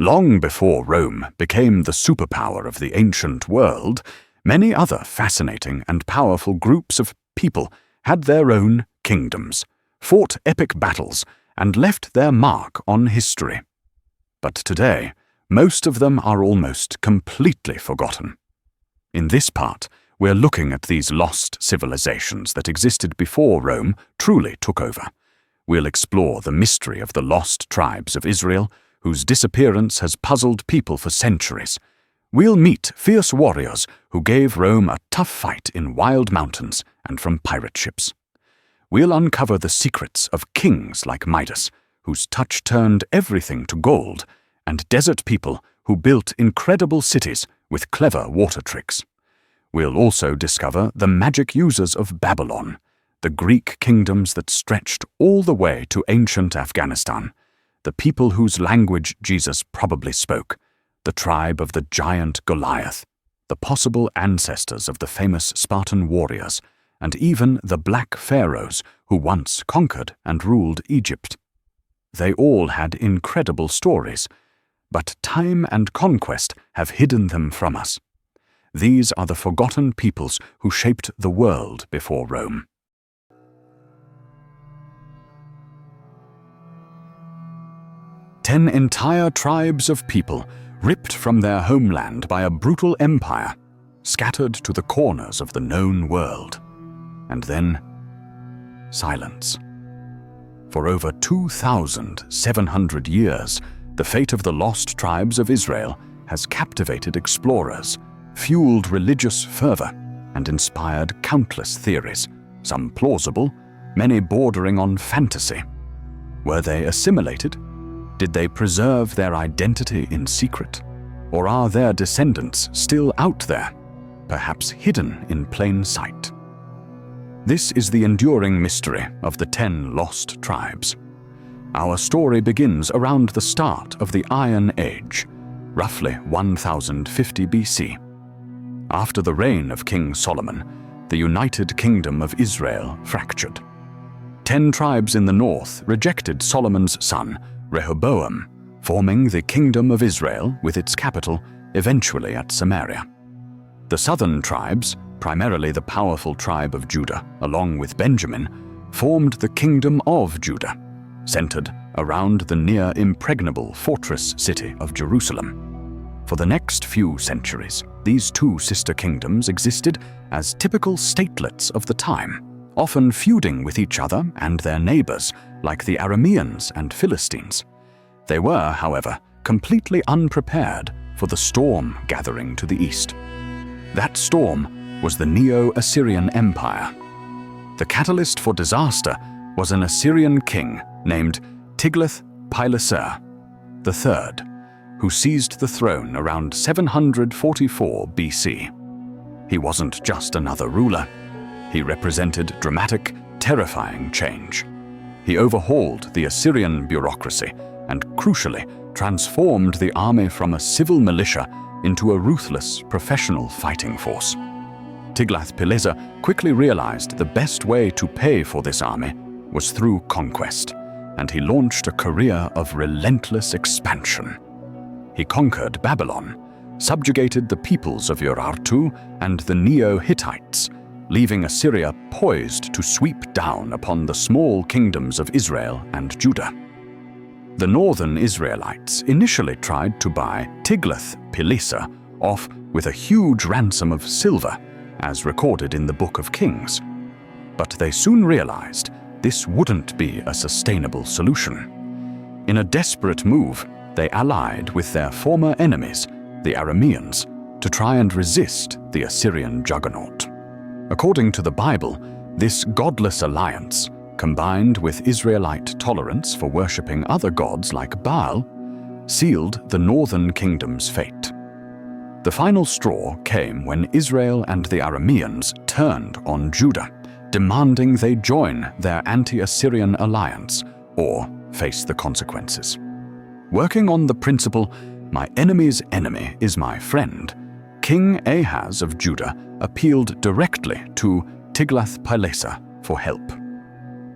Long before Rome became the superpower of the ancient world, many other fascinating and powerful groups of people had their own kingdoms, fought epic battles, and left their mark on history. But today, most of them are almost completely forgotten. In this part, we're looking at these lost civilizations that existed before Rome truly took over. We'll explore the mystery of the lost tribes of Israel, whose disappearance has puzzled people for centuries. We'll meet fierce warriors who gave Rome a tough fight in wild mountains and from pirate ships. We'll uncover the secrets of kings like Midas, whose touch turned everything to gold, and desert people who built incredible cities with clever water tricks. We'll also discover the magic users of Babylon, the Greek kingdoms that stretched all the way to ancient Afghanistan, the people whose language Jesus probably spoke, the tribe of the giant Goliath, the possible ancestors of the famous Spartan warriors, and even the black pharaohs who once conquered and ruled Egypt. They all had incredible stories, but time and conquest have hidden them from us. These are the forgotten peoples who shaped the world before Rome. Ten entire tribes of people ripped from their homeland by a brutal empire, scattered to the corners of the known world. And then, silence. For over 2,700 years, the fate of the lost tribes of Israel has captivated explorers, fueled religious fervor, and inspired countless theories, some plausible, many bordering on fantasy. Were they assimilated? Did they preserve their identity in secret? Or are their descendants still out there, perhaps hidden in plain sight? This is the enduring mystery of the 10 lost tribes. Our story begins around the start of the Iron Age, roughly 1050 BC. After the reign of King Solomon, the United Kingdom of Israel fractured. 10 tribes in the north rejected Solomon's son, Rehoboam, forming the Kingdom of Israel with its capital eventually at Samaria. The southern tribes, primarily the powerful tribe of Judah along with Benjamin, formed the Kingdom of Judah, centered around the near-impregnable fortress city of Jerusalem. For the next few centuries, these two sister kingdoms existed as typical statelets of the time, often feuding with each other and their neighbors, like the Arameans and Philistines. They were, however, completely unprepared for the storm gathering to the east. That storm was the Neo-Assyrian Empire. The catalyst for disaster was an Assyrian king named Tiglath-Pileser III, who seized the throne around 744 BC. He wasn't just another ruler. He represented dramatic, terrifying change. He overhauled the Assyrian bureaucracy and, crucially, transformed the army from a civil militia into a ruthless, professional fighting force. Tiglath-Pileser quickly realized the best way to pay for this army was through conquest, and he launched a career of relentless expansion. He conquered Babylon, subjugated the peoples of Urartu and the Neo-Hittites, leaving Assyria poised to sweep down upon the small kingdoms of Israel and Judah. The northern Israelites initially tried to buy Tiglath-Pileser off with a huge ransom of silver, as recorded in the Book of Kings. But they soon realized this wouldn't be a sustainable solution. In a desperate move, they allied with their former enemies, the Arameans, to try and resist the Assyrian juggernaut. According to the Bible, this godless alliance, combined with Israelite tolerance for worshipping other gods like Baal, sealed the northern kingdom's fate. The final straw came when Israel and the Arameans turned on Judah, demanding they join their anti-Assyrian alliance or face the consequences. Working on the principle, "My enemy's enemy is my friend," King Ahaz of Judah appealed directly to Tiglath-Pileser for help.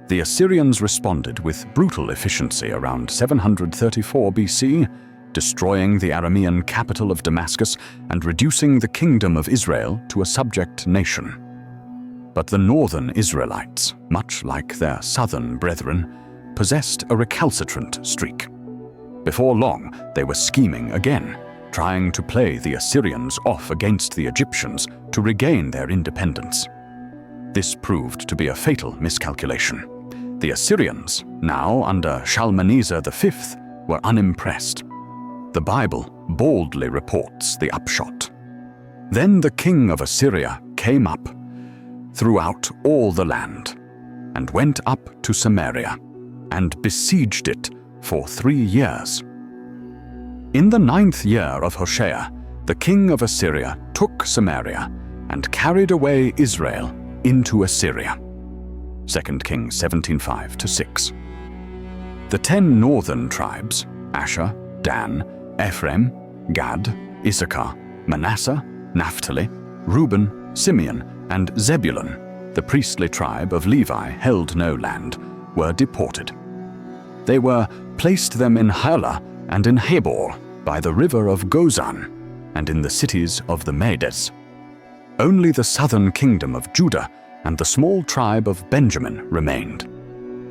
The Assyrians responded with brutal efficiency around 734 BC, destroying the Aramean capital of Damascus and reducing the kingdom of Israel to a subject nation. But the northern Israelites, much like their southern brethren, possessed a recalcitrant streak. Before long, they were scheming again, trying to play the Assyrians off against the Egyptians to regain their independence. This proved to be a fatal miscalculation. The Assyrians, now under Shalmaneser V, were unimpressed. The Bible boldly reports the upshot. Then the king of Assyria came up throughout all the land, and went up to Samaria, and besieged it for 3 years. In the 9th year of Hoshea, the king of Assyria took Samaria and carried away Israel into Assyria. 2 Kings 17:5-6. The 10 northern tribes, Asher, Dan, Ephraim, Gad, Issachar, Manasseh, Naphtali, Reuben, Simeon, and Zebulun, the priestly tribe of Levi held no land, were deported. They were placed them in Halah and in Habor by the river of Gozan, and in the cities of the Medes. Only the southern kingdom of Judah and the small tribe of Benjamin remained.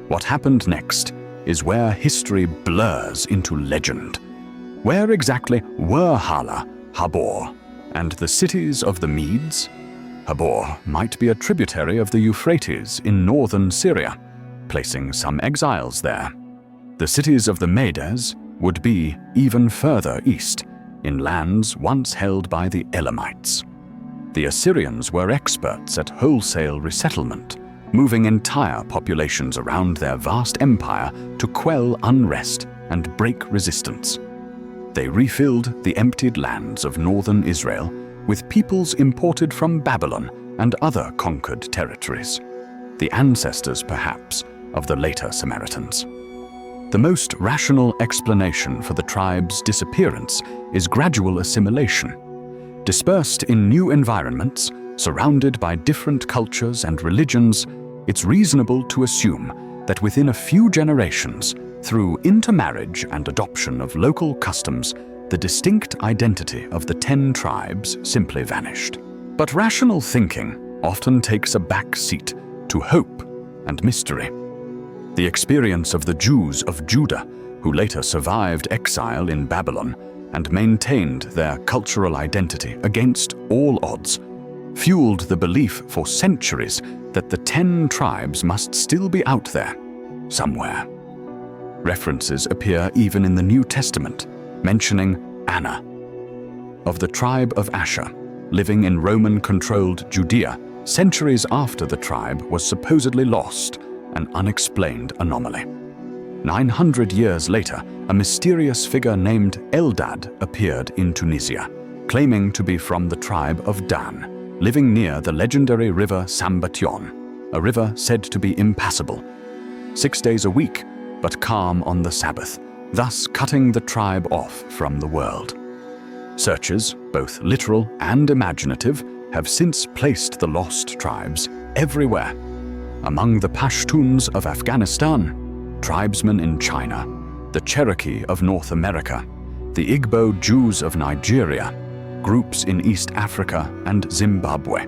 What happened next is where history blurs into legend. Where exactly were Halah, Habor, and the cities of the Medes? Habor might be a tributary of the Euphrates in northern Syria, placing some exiles there. The cities of the Medes would be even further east, in lands once held by the Elamites. The Assyrians were experts at wholesale resettlement, moving entire populations around their vast empire to quell unrest and break resistance. They refilled the emptied lands of northern Israel with peoples imported from Babylon and other conquered territories, the ancestors, perhaps, of the later Samaritans. The most rational explanation for the tribe's disappearance is gradual assimilation. Dispersed in new environments, surrounded by different cultures and religions, it's reasonable to assume that within a few generations, through intermarriage and adoption of local customs, the distinct identity of the 10 tribes simply vanished. But rational thinking often takes a back seat to hope and mystery. The experience of the Jews of Judah, who later survived exile in Babylon and maintained their cultural identity against all odds, fueled the belief for centuries that the 10 tribes must still be out there, somewhere. References appear even in the New Testament, mentioning Anna, of the tribe of Asher, living in Roman-controlled Judea centuries after the tribe was supposedly lost, an unexplained anomaly. 900 years later, a mysterious figure named Eldad appeared in Tunisia, claiming to be from the tribe of Dan, living near the legendary river Sambation, a river said to be impassable, 6 days a week, but calm on the Sabbath, thus cutting the tribe off from the world. Searches, both literal and imaginative, have since placed the lost tribes everywhere. Among the Pashtuns of Afghanistan, tribesmen in China, the Cherokee of North America, the Igbo Jews of Nigeria, groups in East Africa and Zimbabwe.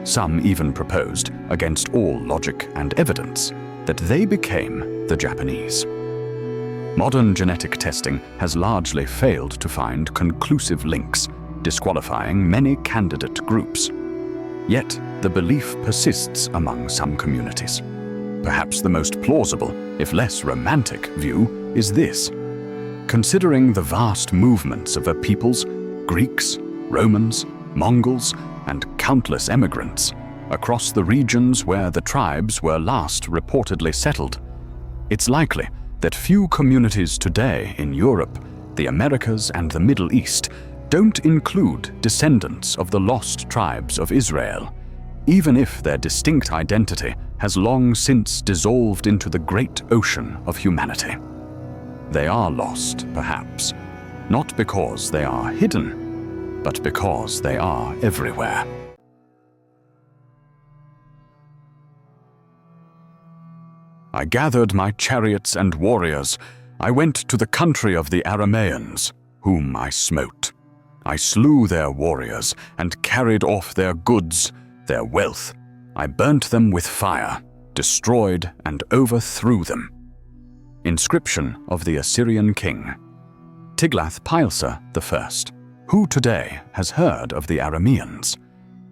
Some even proposed, against all logic and evidence, that they became the Japanese. Modern genetic testing has largely failed to find conclusive links, disqualifying many candidate groups. Yet, the belief persists among some communities. Perhaps the most plausible, if less romantic, view is this. Considering the vast movements of a peoples, Greeks, Romans, Mongols, and countless emigrants, across the regions where the tribes were last reportedly settled, it's likely that few communities today in Europe, the Americas, and the Middle East don't include descendants of the lost tribes of Israel, even if their distinct identity has long since dissolved into the great ocean of humanity. They are lost, perhaps, not because they are hidden, but because they are everywhere. I gathered my chariots and warriors, I went to the country of the Arameans, whom I smote. I slew their warriors and carried off their goods, their wealth. I burnt them with fire, destroyed and overthrew them. Inscription of the Assyrian king, Tiglath-Pileser I, who today has heard of the Arameans.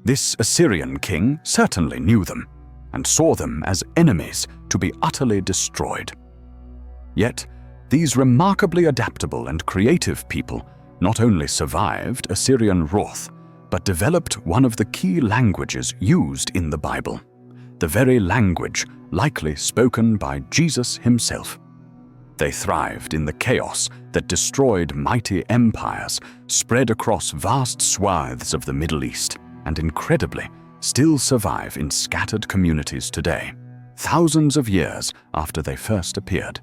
This Assyrian king certainly knew them and saw them as enemies to be utterly destroyed. Yet, these remarkably adaptable and creative people not only survived Assyrian wrath, but developed one of the key languages used in the Bible, the very language likely spoken by Jesus himself. They thrived in the chaos that destroyed mighty empires spread across vast swathes of the Middle East, and incredibly, still survive in scattered communities today, thousands of years after they first appeared.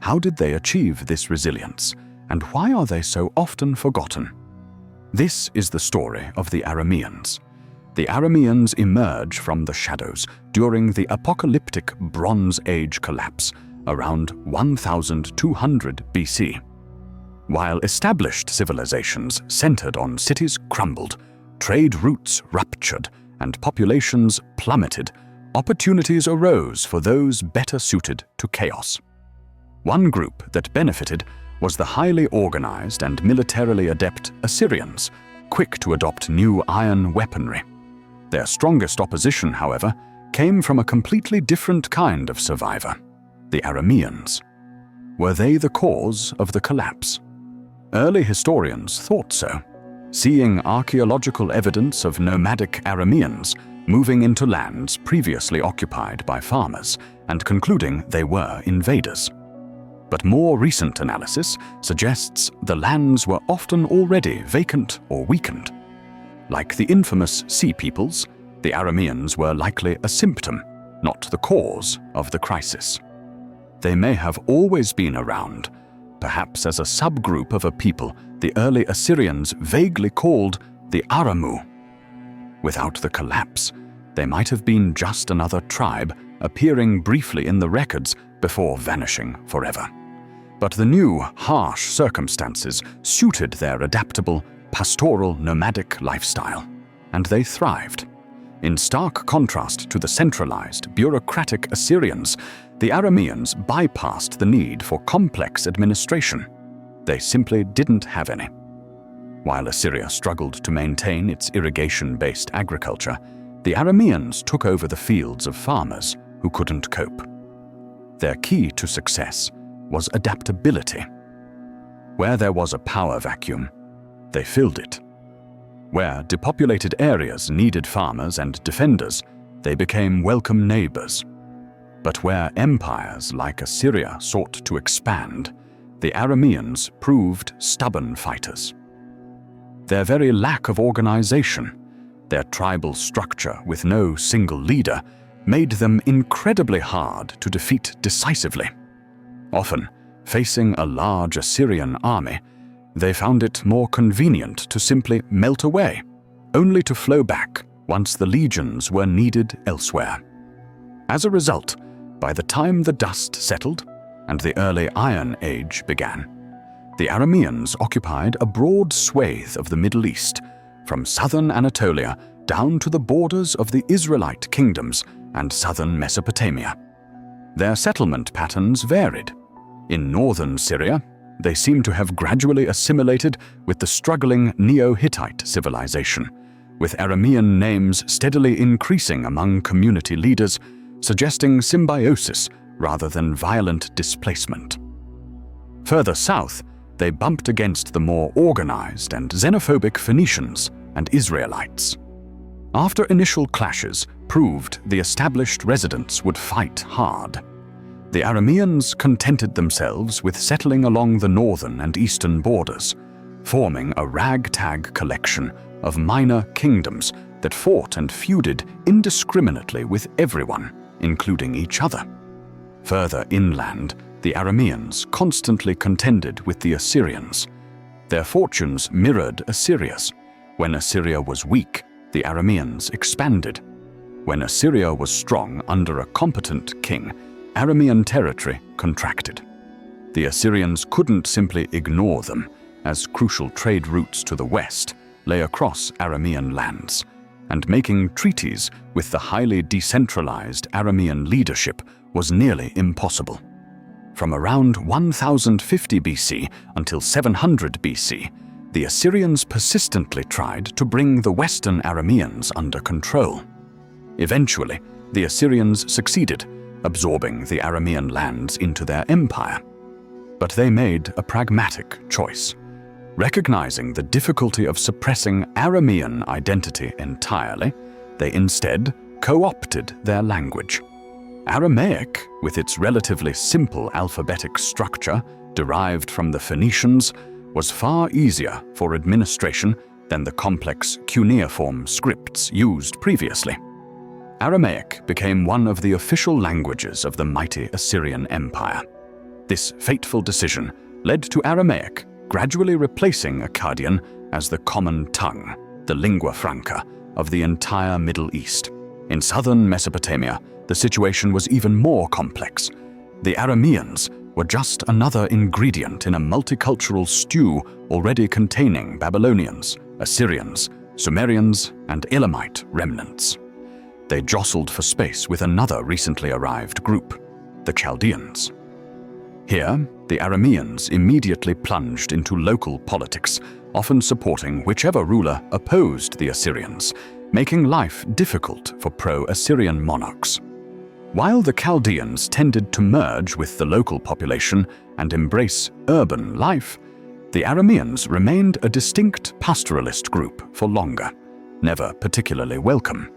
How did they achieve this resilience, and why are they so often forgotten? This is the story of the Arameans. The Arameans emerge from the shadows during the apocalyptic Bronze Age collapse around 1200 BC. While established civilizations centered on cities crumbled, trade routes ruptured, and populations plummeted, opportunities arose for those better suited to chaos. One group that benefited was the highly organized and militarily adept Assyrians, quick to adopt new iron weaponry. Their strongest opposition, however, came from a completely different kind of survivor, the Arameans. Were they the cause of the collapse? Early historians thought so, seeing archaeological evidence of nomadic Arameans moving into lands previously occupied by farmers and concluding they were invaders. But more recent analysis suggests the lands were often already vacant or weakened. Like the infamous Sea Peoples, the Arameans were likely a symptom, not the cause of the crisis. They may have always been around, perhaps as a subgroup of a people the early Assyrians vaguely called the Aramu. Without the collapse, they might have been just another tribe appearing briefly in the records before vanishing forever. But the new, harsh circumstances suited their adaptable, pastoral, nomadic lifestyle, and they thrived. In stark contrast to the centralized, bureaucratic Assyrians, the Arameans bypassed the need for complex administration. They simply didn't have any. While Assyria struggled to maintain its irrigation-based agriculture, the Arameans took over the fields of farmers who couldn't cope. Their key to success was adaptability. Where there was a power vacuum, they filled it. Where depopulated areas needed farmers and defenders, they became welcome neighbors. But where empires like Assyria sought to expand, the Arameans proved stubborn fighters. Their very lack of organization, their tribal structure with no single leader, made them incredibly hard to defeat decisively. Often, facing a large Assyrian army, they found it more convenient to simply melt away, only to flow back once the legions were needed elsewhere. As a result, by the time the dust settled and the early Iron Age began, the Arameans occupied a broad swathe of the Middle East, from southern Anatolia down to the borders of the Israelite kingdoms and southern Mesopotamia. Their settlement patterns varied. In northern Syria, they seem to have gradually assimilated with the struggling Neo-Hittite civilization, with Aramean names steadily increasing among community leaders, suggesting symbiosis rather than violent displacement. Further south, they bumped against the more organized and xenophobic Phoenicians and Israelites. After initial clashes proved the established residents would fight hard, the Arameans contented themselves with settling along the northern and eastern borders, forming a ragtag collection of minor kingdoms that fought and feuded indiscriminately with everyone, including each other. Further inland, the Arameans constantly contended with the Assyrians. Their fortunes mirrored Assyria's. When Assyria was weak, the Arameans expanded. When Assyria was strong under a competent king, Aramean territory contracted. The Assyrians couldn't simply ignore them, as crucial trade routes to the west lay across Aramean lands, and making treaties with the highly decentralized Aramean leadership was nearly impossible. From around 1050 BC until 700 BC, the Assyrians persistently tried to bring the western Arameans under control. Eventually, the Assyrians succeeded, absorbing the Aramean lands into their empire. But they made a pragmatic choice. Recognizing the difficulty of suppressing Aramean identity entirely, they instead co-opted their language. Aramaic, with its relatively simple alphabetic structure derived from the Phoenicians, was far easier for administration than the complex cuneiform scripts used previously. Aramaic became one of the official languages of the mighty Assyrian Empire. This fateful decision led to Aramaic gradually replacing Akkadian as the common tongue, the lingua franca, of the entire Middle East. In southern Mesopotamia, the situation was even more complex. The Arameans were just another ingredient in a multicultural stew already containing Babylonians, Assyrians, Sumerians, and Elamite remnants. They jostled for space with another recently arrived group, the Chaldeans. Here, the Arameans immediately plunged into local politics, often supporting whichever ruler opposed the Assyrians, making life difficult for pro-Assyrian monarchs. While the Chaldeans tended to merge with the local population and embrace urban life, the Arameans remained a distinct pastoralist group for longer, never particularly welcome.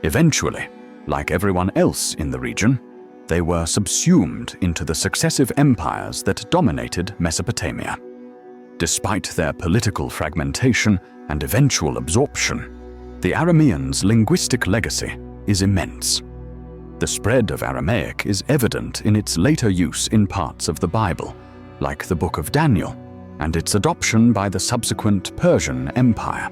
Eventually, like everyone else in the region, they were subsumed into the successive empires that dominated Mesopotamia. Despite their political fragmentation and eventual absorption, the Arameans' linguistic legacy is immense. The spread of Aramaic is evident in its later use in parts of the Bible, like the Book of Daniel, and its adoption by the subsequent Persian Empire.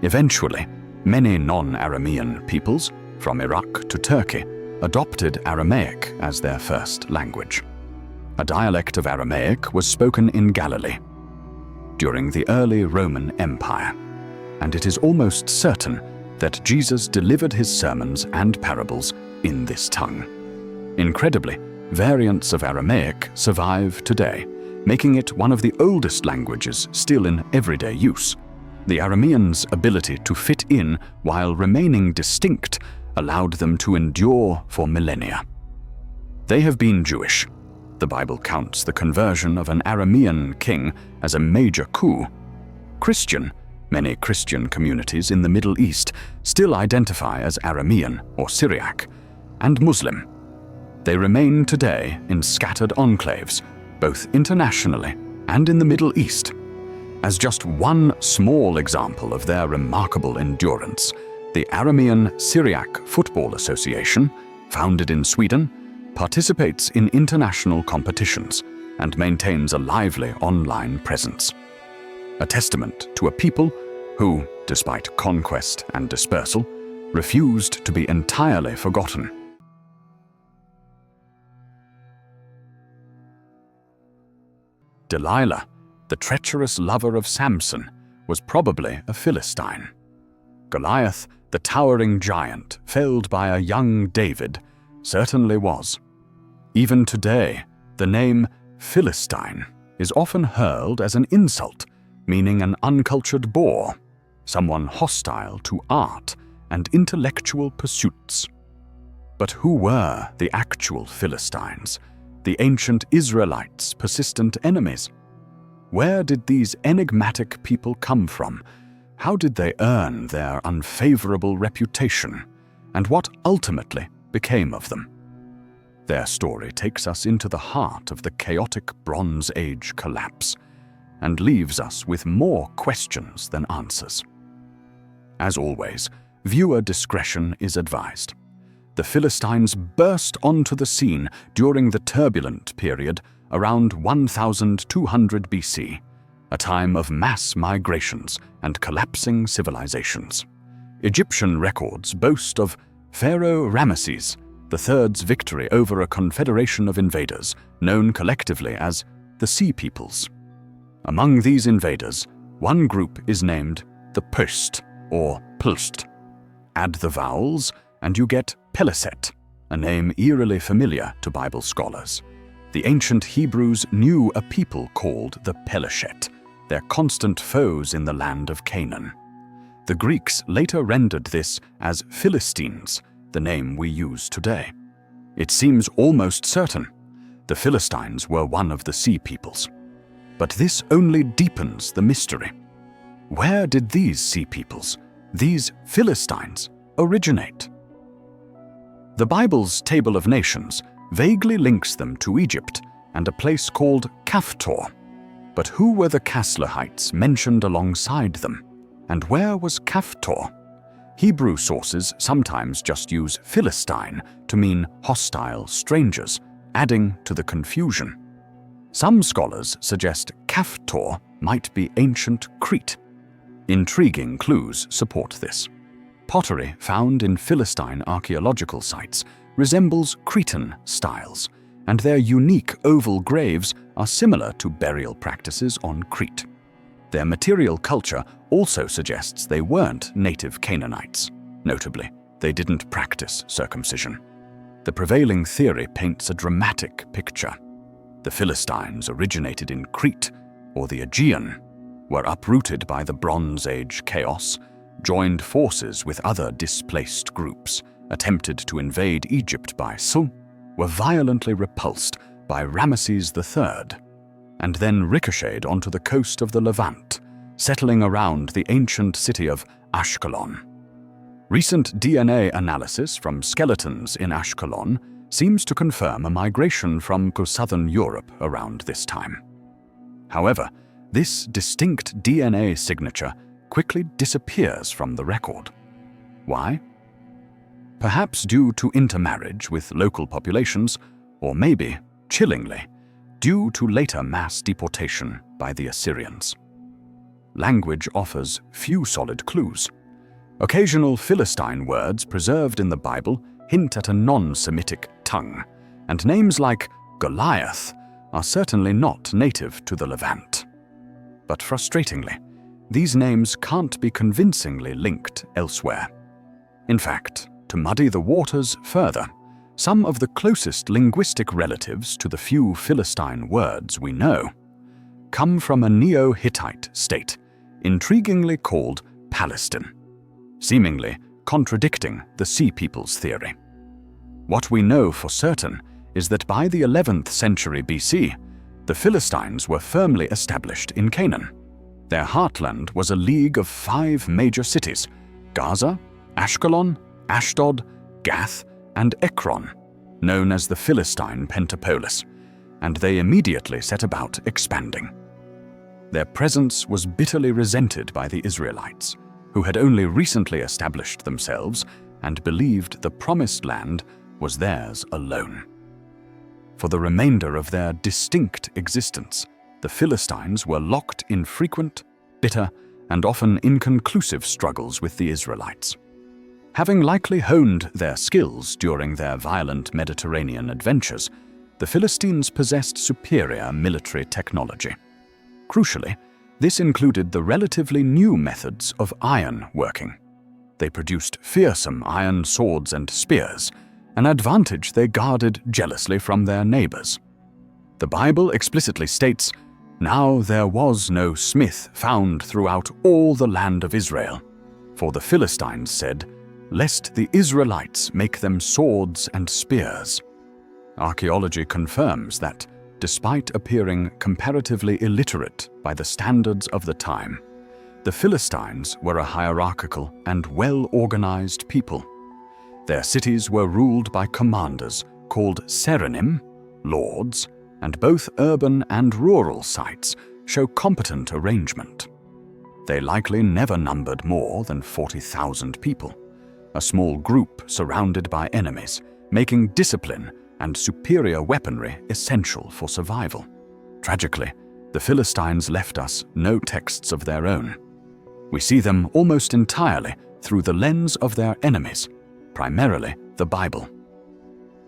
Eventually, many non-Aramean peoples, from Iraq to Turkey, adopted Aramaic as their first language. A dialect of Aramaic was spoken in Galilee during the early Roman Empire, and it is almost certain that Jesus delivered his sermons and parables in this tongue. Incredibly, variants of Aramaic survive today, making it one of the oldest languages still in everyday use. The Arameans' ability to fit in while remaining distinct allowed them to endure for millennia. They have been Jewish. The Bible counts the conversion of an Aramean king as a major coup. Christian, many Christian communities in the Middle East still identify as Aramean or Syriac, and Muslim. They remain today in scattered enclaves, both internationally and in the Middle East. As just one small example of their remarkable endurance, the Aramean Syriac Football Association, founded in Sweden, participates in international competitions and maintains a lively online presence. A testament to a people who, despite conquest and dispersal, refused to be entirely forgotten. Delilah, the treacherous lover of Samson, was probably a Philistine. Goliath, the towering giant felled by a young David, certainly was. Even today, the name Philistine is often hurled as an insult, meaning an uncultured boor, someone hostile to art and intellectual pursuits. But who were the actual Philistines, the ancient Israelites' persistent enemies? Where did these enigmatic people come from? How did they earn their unfavorable reputation? And what ultimately became of them? Their story takes us into the heart of the chaotic Bronze Age collapse and leaves us with more questions than answers. As always, viewer discretion is advised. The Philistines burst onto the scene during the turbulent period around 1200 BC, a time of mass migrations and collapsing civilizations. Egyptian records boast of Pharaoh Ramesses, the third's victory over a confederation of invaders known collectively as the Sea Peoples. Among these invaders, one group is named the Pust or Plst. Add the vowels and you get Peliset, a name eerily familiar to Bible scholars. The ancient Hebrews knew a people called the Pelishet, their constant foes in the land of Canaan. The Greeks later rendered this as Philistines, the name we use today. It seems almost certain the Philistines were one of the Sea Peoples. But this only deepens the mystery. Where did these Sea Peoples, these Philistines, originate? The Bible's Table of Nations vaguely links them to Egypt and a place called Kaftor. But who were the Casluhites mentioned alongside them? And where was Kaftor? Hebrew sources sometimes just use Philistine to mean hostile strangers, adding to the confusion. Some scholars suggest Kaftor might be ancient Crete. Intriguing clues support this. Pottery found in Philistine archaeological sites resembles Cretan styles, and their unique oval graves are similar to burial practices on Crete. Their material culture also suggests they weren't native Canaanites. Notably, they didn't practice circumcision. The prevailing theory paints a dramatic picture. The Philistines originated in Crete, or the Aegean, were uprooted by the Bronze Age chaos, joined forces with other displaced groups, attempted to invade Egypt by Su, were violently repulsed by Ramesses III, and then ricocheted onto the coast of the Levant, settling around the ancient city of Ashkelon. Recent DNA analysis from skeletons in Ashkelon seems to confirm a migration from southern Europe around this time. However, this distinct DNA signature quickly disappears from the record. Why? Perhaps due to intermarriage with local populations, or maybe, chillingly, due to later mass deportation by the Assyrians. Language offers few solid clues. Occasional Philistine words preserved in the Bible hint at a non-Semitic tongue, and names like Goliath are certainly not native to the Levant. But frustratingly, these names can't be convincingly linked elsewhere. In fact, to muddy the waters further, some of the closest linguistic relatives to the few Philistine words we know come from a Neo-Hittite state, intriguingly called Palestine, seemingly contradicting the Sea Peoples theory. What we know for certain is that by the 11th century BC, the Philistines were firmly established in Canaan. Their heartland was a league of 5 major cities: Gaza, Ashkelon, Ashdod, Gath, and Ekron, known as the Philistine Pentapolis, and they immediately set about expanding. Their presence was bitterly resented by the Israelites, who had only recently established themselves and believed the Promised Land was theirs alone. For the remainder of their distinct existence, the Philistines were locked in frequent, bitter, and often inconclusive struggles with the Israelites. Having likely honed their skills during their violent Mediterranean adventures, the Philistines possessed superior military technology. Crucially, this included the relatively new methods of iron working. They produced fearsome iron swords and spears, an advantage they guarded jealously from their neighbors. The Bible explicitly states, "Now there was no smith found throughout all the land of Israel. For the Philistines said, lest the Israelites make them swords and spears." Archaeology confirms that, despite appearing comparatively illiterate by the standards of the time, the Philistines were a hierarchical and well-organized people. Their cities were ruled by commanders called Seranim, lords, and both urban and rural sites show competent arrangement. They likely never numbered more than 40,000 people, a small group surrounded by enemies, making discipline and superior weaponry essential for survival. Tragically, the Philistines left us no texts of their own. We see them almost entirely through the lens of their enemies, primarily the Bible.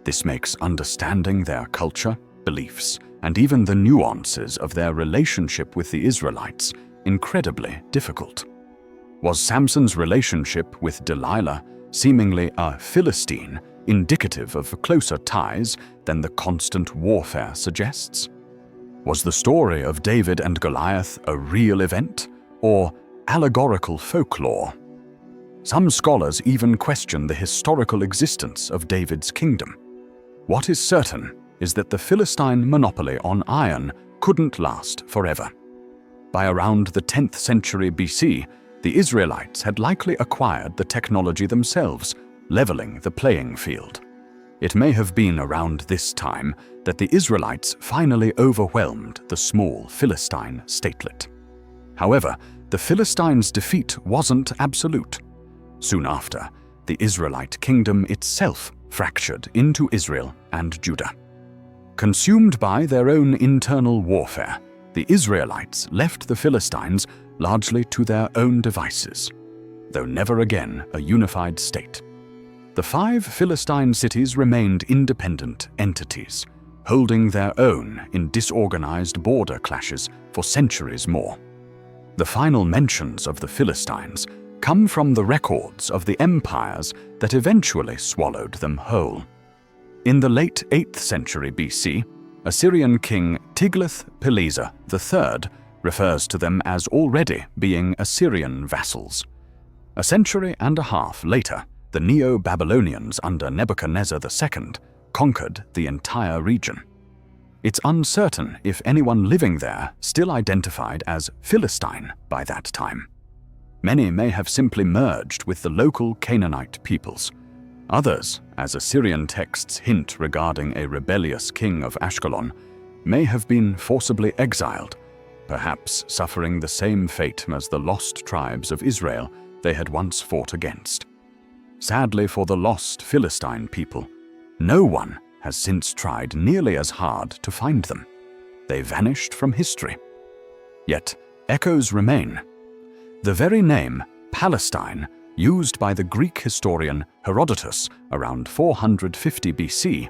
This makes understanding their culture, beliefs, and even the nuances of their relationship with the Israelites incredibly difficult. Was Samson's relationship with Delilah, seemingly a Philistine, indicative of closer ties than the constant warfare suggests? Was the story of David and Goliath a real event, or allegorical folklore? Some scholars even question the historical existence of David's kingdom. What is certain is that the Philistine monopoly on iron couldn't last forever. By around the 10th century BC, the Israelites had likely acquired the technology themselves, leveling the playing field. It may have been around this time that the Israelites finally overwhelmed the small Philistine statelet. However, the Philistines' defeat wasn't absolute. Soon after, the Israelite kingdom itself fractured into Israel and Judah. Consumed by their own internal warfare, the Israelites left the Philistines largely to their own devices, though never again a unified state. The 5 Philistine cities remained independent entities, holding their own in disorganized border clashes for centuries more. The final mentions of the Philistines come from the records of the empires that eventually swallowed them whole. In the late 8th century BC, Assyrian king Tiglath-Pileser III refers to them as already being Assyrian vassals. A century and a half later, the Neo-Babylonians under Nebuchadnezzar II conquered the entire region. It's uncertain if anyone living there still identified as Philistine by that time. Many may have simply merged with the local Canaanite peoples. Others, as Assyrian texts hint regarding a rebellious king of Ashkelon, may have been forcibly exiled, perhaps suffering the same fate as the lost tribes of Israel they had once fought against. Sadly for the lost Philistine people, no one has since tried nearly as hard to find them. They vanished from history. Yet echoes remain. The very name Palestine, used by the Greek historian Herodotus around 450 BC,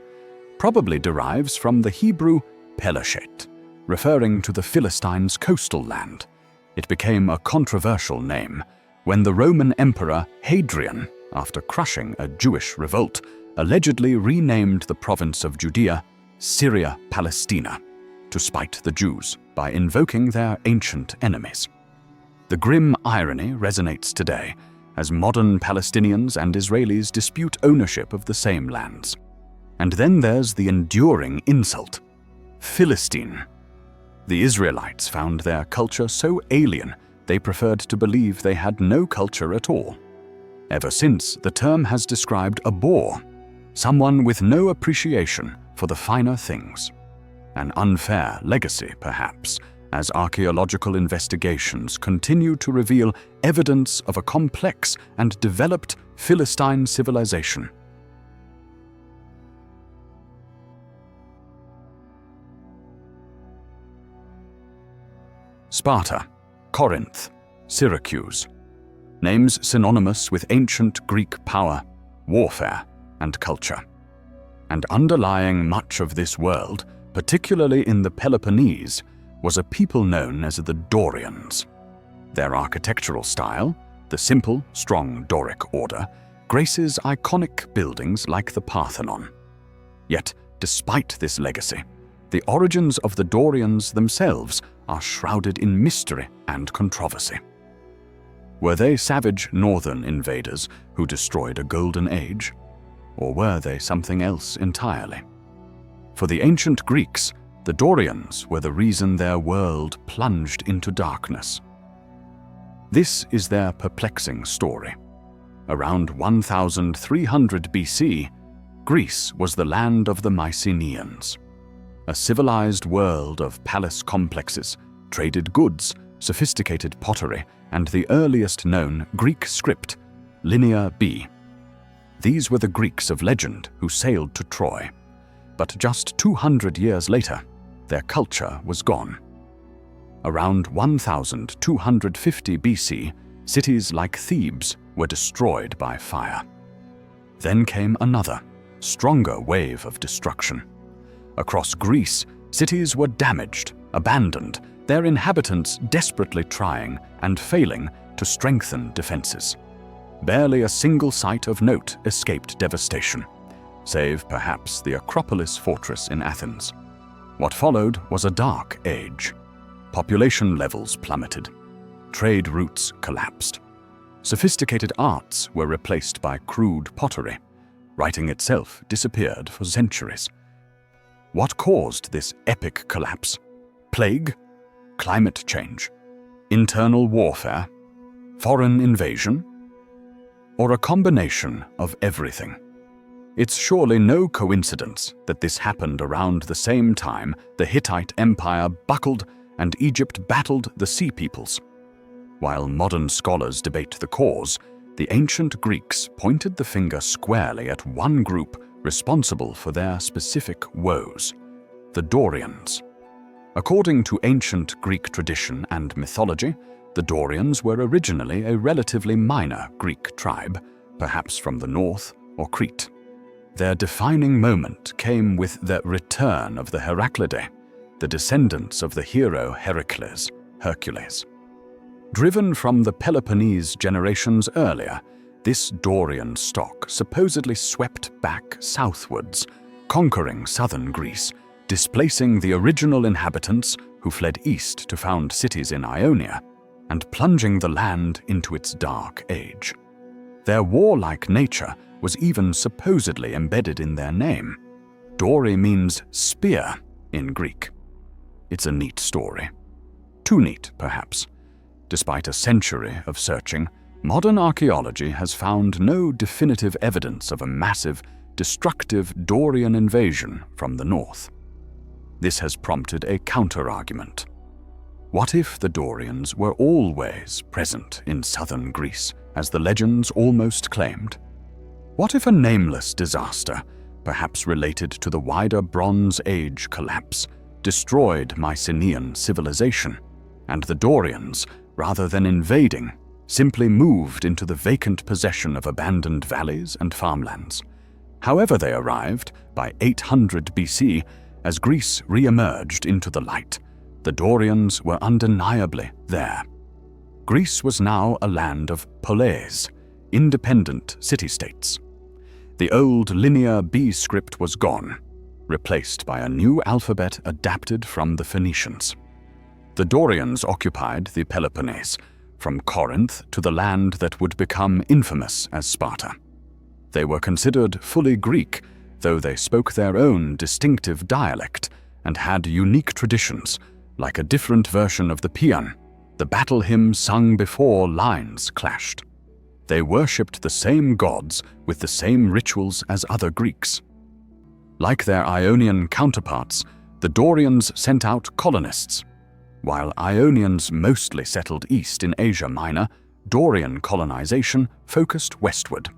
probably derives from the Hebrew Peleshet, referring to the Philistines' coastal land. It became a controversial name when the Roman Emperor Hadrian, after crushing a Jewish revolt, allegedly renamed the province of Judea Syria Palestina to spite the Jews by invoking their ancient enemies. The grim irony resonates today as modern Palestinians and Israelis dispute ownership of the same lands. And then there's the enduring insult, Philistine. The Israelites found their culture so alien they preferred to believe they had no culture at all. Ever since, the term has described a boor, someone with no appreciation for the finer things. An unfair legacy, perhaps, as archaeological investigations continue to reveal evidence of a complex and developed Philistine civilization. Sparta, Corinth, Syracuse. Names synonymous with ancient Greek power, warfare, and culture. And underlying much of this world, particularly in the Peloponnese, was a people known as the Dorians. Their architectural style, the simple, strong Doric order, graces iconic buildings like the Parthenon. Yet, despite this legacy, the origins of the Dorians themselves are shrouded in mystery and controversy. Were they savage northern invaders who destroyed a golden age? Or were they something else entirely? For the ancient Greeks, the Dorians were the reason their world plunged into darkness. This is their perplexing story. Around 1300 BC, Greece was the land of the Mycenaeans, a civilized world of palace complexes, traded goods, sophisticated pottery, and the earliest known Greek script, Linear B. These were the Greeks of legend who sailed to Troy. But just 200 years later, their culture was gone. Around 1250 BC, cities like Thebes were destroyed by fire. Then came another, stronger wave of destruction. Across Greece, cities were damaged, abandoned, their inhabitants desperately trying and failing to strengthen defenses. Barely a single site of note escaped devastation, save perhaps the Acropolis fortress in Athens. What followed was a dark age. Population levels plummeted. Trade routes collapsed. Sophisticated arts were replaced by crude pottery. Writing itself disappeared for centuries. What caused this epic collapse? Plague? Climate change? Internal warfare? Foreign invasion? Or a combination of everything? It's surely no coincidence that this happened around the same time the Hittite Empire buckled and Egypt battled the Sea Peoples. While modern scholars debate the cause, the ancient Greeks pointed the finger squarely at one group responsible for their specific woes: the Dorians. According to ancient Greek tradition and mythology, the Dorians were originally a relatively minor Greek tribe, perhaps from the north or Crete. Their defining moment came with the return of the Heraclidae, the descendants of the hero Hercules. Driven from the Peloponnese generations earlier, this Dorian stock supposedly swept back southwards, conquering southern Greece, displacing the original inhabitants who fled east to found cities in Ionia, and plunging the land into its dark age. Their warlike nature was even supposedly embedded in their name. Dori means spear in Greek. It's a neat story. Too neat, perhaps. Despite a century of searching, modern archaeology has found no definitive evidence of a massive, destructive Dorian invasion from the north. This has prompted a counter-argument. What if the Dorians were always present in southern Greece, as the legends almost claimed? What if a nameless disaster, perhaps related to the wider Bronze Age collapse, destroyed Mycenaean civilization, and the Dorians, rather than invading, simply moved into the vacant possession of abandoned valleys and farmlands? However they arrived, by 800 BC, as Greece re-emerged into the light, the Dorians were undeniably there. Greece was now a land of poleis, independent city-states. The old linear B script was gone, replaced by a new alphabet adapted from the Phoenicians. The Dorians occupied the Peloponnese, from Corinth to the land that would become infamous as Sparta. They were considered fully Greek, though they spoke their own distinctive dialect and had unique traditions, like a different version of the paean, the battle hymn sung before lines clashed. They worshipped the same gods with the same rituals as other Greeks. Like their Ionian counterparts, the Dorians sent out colonists. While Ionians mostly settled east in Asia Minor, Dorian colonization focused westward.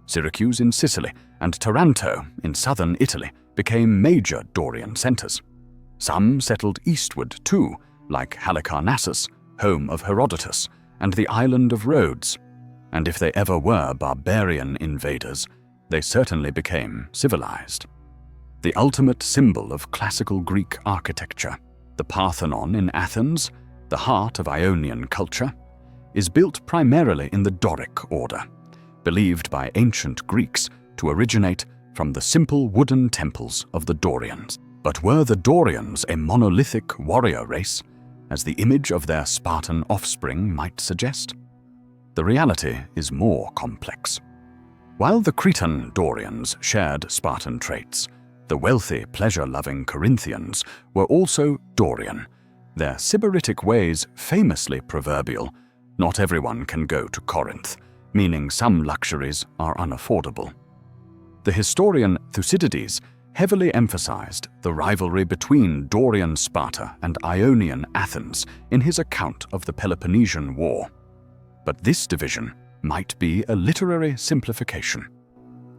Syracuse in Sicily and Taranto in southern Italy became major Dorian centers. Some settled eastward too, like Halicarnassus, home of Herodotus, and the island of Rhodes. And if they ever were barbarian invaders, they certainly became civilized. The ultimate symbol of classical Greek architecture, the Parthenon in Athens, the heart of Ionian culture, is built primarily in the Doric order, believed by ancient Greeks to originate from the simple wooden temples of the Dorians. But were the Dorians a monolithic warrior race, as the image of their Spartan offspring might suggest? The reality is more complex. While the Cretan Dorians shared Spartan traits, the wealthy, pleasure-loving Corinthians were also Dorian, their sybaritic ways famously proverbial. Not everyone can go to Corinth, meaning some luxuries are unaffordable. The historian Thucydides heavily emphasized the rivalry between Dorian Sparta and Ionian Athens in his account of the Peloponnesian War. But this division might be a literary simplification.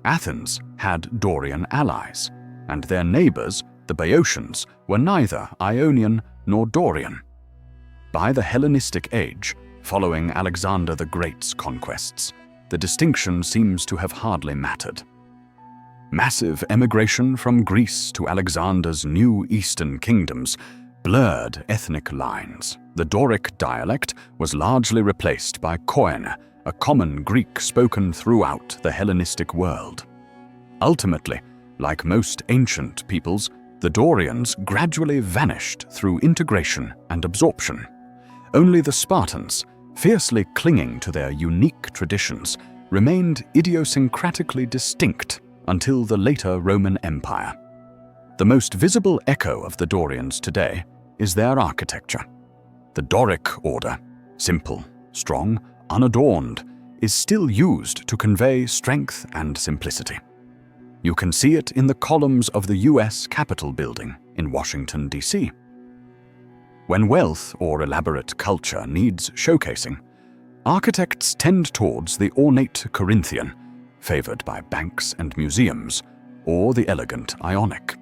Athens had Dorian allies, and their neighbors, the Boeotians, were neither Ionian nor Dorian. By the Hellenistic age, following Alexander the Great's conquests, the distinction seems to have hardly mattered. Massive emigration from Greece to Alexander's new eastern kingdoms blurred ethnic lines. The Doric dialect was largely replaced by Koine, a common Greek spoken throughout the Hellenistic world. Ultimately, like most ancient peoples, the Dorians gradually vanished through integration and absorption. Only the Spartans, fiercely clinging to their unique traditions, remained idiosyncratically distinct until the later Roman Empire. The most visible echo of the Dorians today is their architecture. The Doric order, simple, strong, unadorned, is still used to convey strength and simplicity. You can see it in the columns of the US Capitol building in Washington, D.C. When wealth or elaborate culture needs showcasing, architects tend towards the ornate Corinthian, favored by banks and museums, or the elegant Ionic.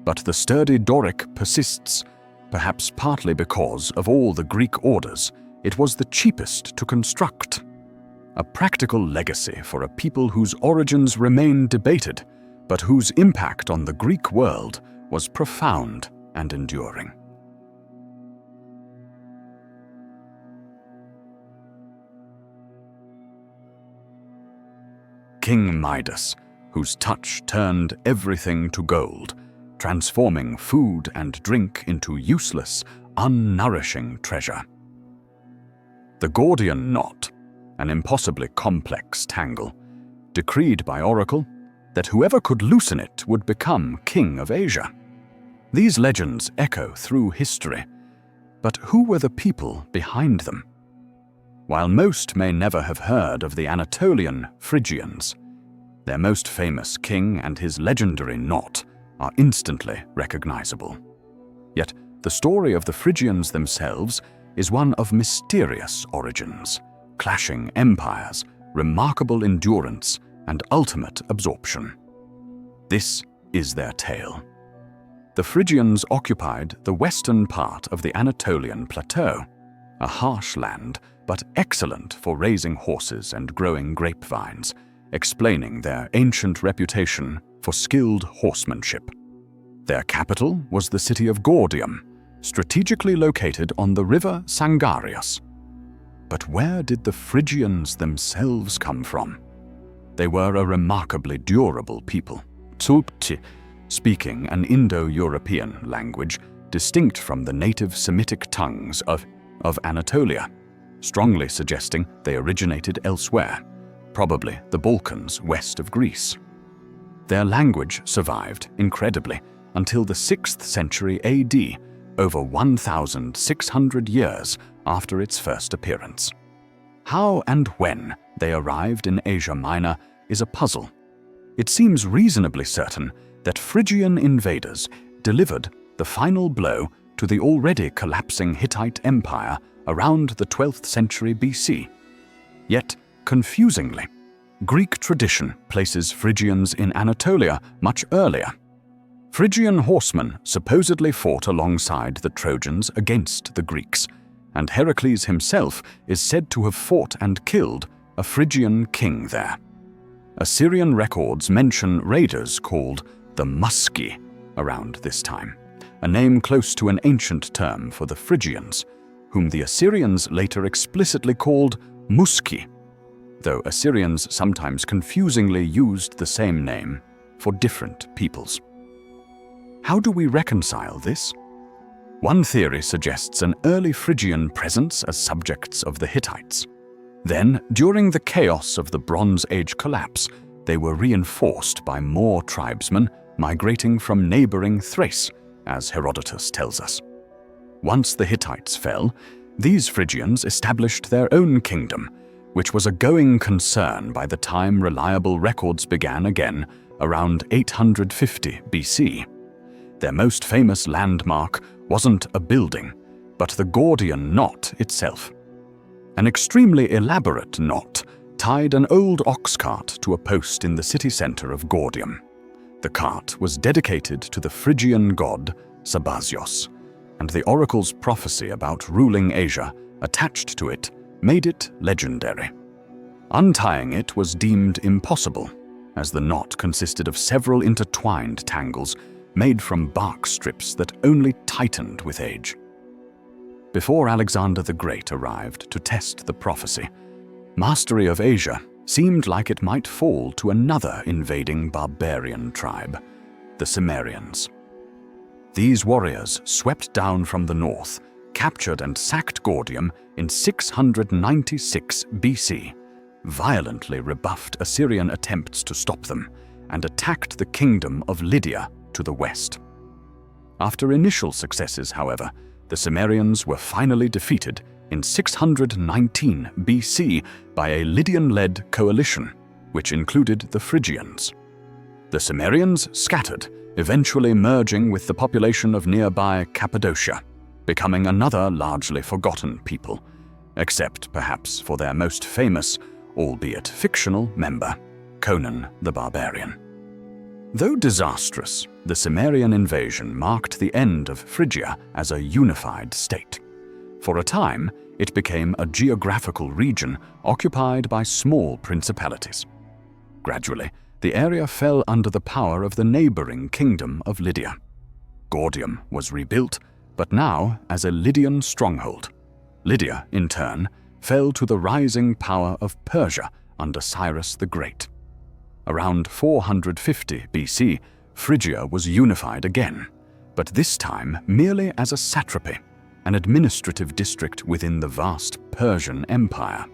But the sturdy Doric persists, perhaps partly because of all the Greek orders, it was the cheapest to construct. A practical legacy for a people whose origins remain debated, but whose impact on the Greek world was profound and enduring. King Midas, whose touch turned everything to gold, transforming food and drink into useless, unnourishing treasure. The Gordian knot, an impossibly complex tangle, decreed by Oracle that whoever could loosen it would become king of Asia. These legends echo through history, but who were the people behind them? While most may never have heard of the Anatolian Phrygians, their most famous king and his legendary knot are instantly recognizable. Yet the story of the Phrygians themselves is one of mysterious origins, clashing empires, remarkable endurance, and ultimate absorption. This is their tale. The Phrygians occupied the western part of the Anatolian plateau, a harsh land but excellent for raising horses and growing grapevines, explaining their ancient reputation for skilled horsemanship. Their capital was the city of Gordium, strategically located on the river Sangarius. But where did the Phrygians themselves come from? They were a remarkably durable people, speaking an Indo-European language distinct from the native Semitic tongues of Anatolia, strongly suggesting they originated elsewhere, probably the Balkans west of Greece. Their language survived, incredibly, until the 6th century AD, over 1,600 years after its first appearance. How and when they arrived in Asia Minor is a puzzle. It seems reasonably certain that Phrygian invaders delivered the final blow to the already collapsing Hittite Empire around the 12th century BC. Yet, confusingly, Greek tradition places Phrygians in Anatolia much earlier. Phrygian horsemen supposedly fought alongside the Trojans against the Greeks, and Heracles himself is said to have fought and killed a Phrygian king there. Assyrian records mention raiders called the Muski around this time, a name close to an ancient term for the Phrygians, whom the Assyrians later explicitly called Muski, though Assyrians sometimes confusingly used the same name for different peoples. How do we reconcile this? One theory suggests an early Phrygian presence as subjects of the Hittites. Then, during the chaos of the Bronze Age collapse, they were reinforced by more tribesmen migrating from neighboring Thrace, as Herodotus tells us. Once the Hittites fell, these Phrygians established their own kingdom, which was a going concern by the time reliable records began again around 850 BC. Their most famous landmark wasn't a building, but the Gordian knot itself. An extremely elaborate knot tied an old ox cart to a post in the city center of Gordium. The cart was dedicated to the Phrygian god Sabazios, and the oracle's prophecy about ruling Asia attached to it made it legendary. Untying it was deemed impossible, as the knot consisted of several intertwined tangles made from bark strips that only tightened with age. Before Alexander the Great arrived to test the prophecy, mastery of Asia seemed like it might fall to another invading barbarian tribe, the Cimmerians. These warriors swept down from the north, captured and sacked Gordium in 696 BC, violently rebuffed Assyrian attempts to stop them, and attacked the kingdom of Lydia to the west. After initial successes, however, the Cimmerians were finally defeated in 619 BC by a Lydian-led coalition, which included the Phrygians. The Cimmerians scattered, eventually merging with the population of nearby Cappadocia, becoming another largely forgotten people, except perhaps for their most famous, albeit fictional, member, Conan the Barbarian. Though disastrous, the Cimmerian invasion marked the end of Phrygia as a unified state. For a time, it became a geographical region occupied by small principalities. Gradually, the area fell under the power of the neighboring kingdom of Lydia. Gordium was rebuilt, but now as a Lydian stronghold. Lydia, in turn, fell to the rising power of Persia under Cyrus the Great. Around 450 BC, Phrygia was unified again, but this time merely as a satrapy, an administrative district within the vast Persian Empire.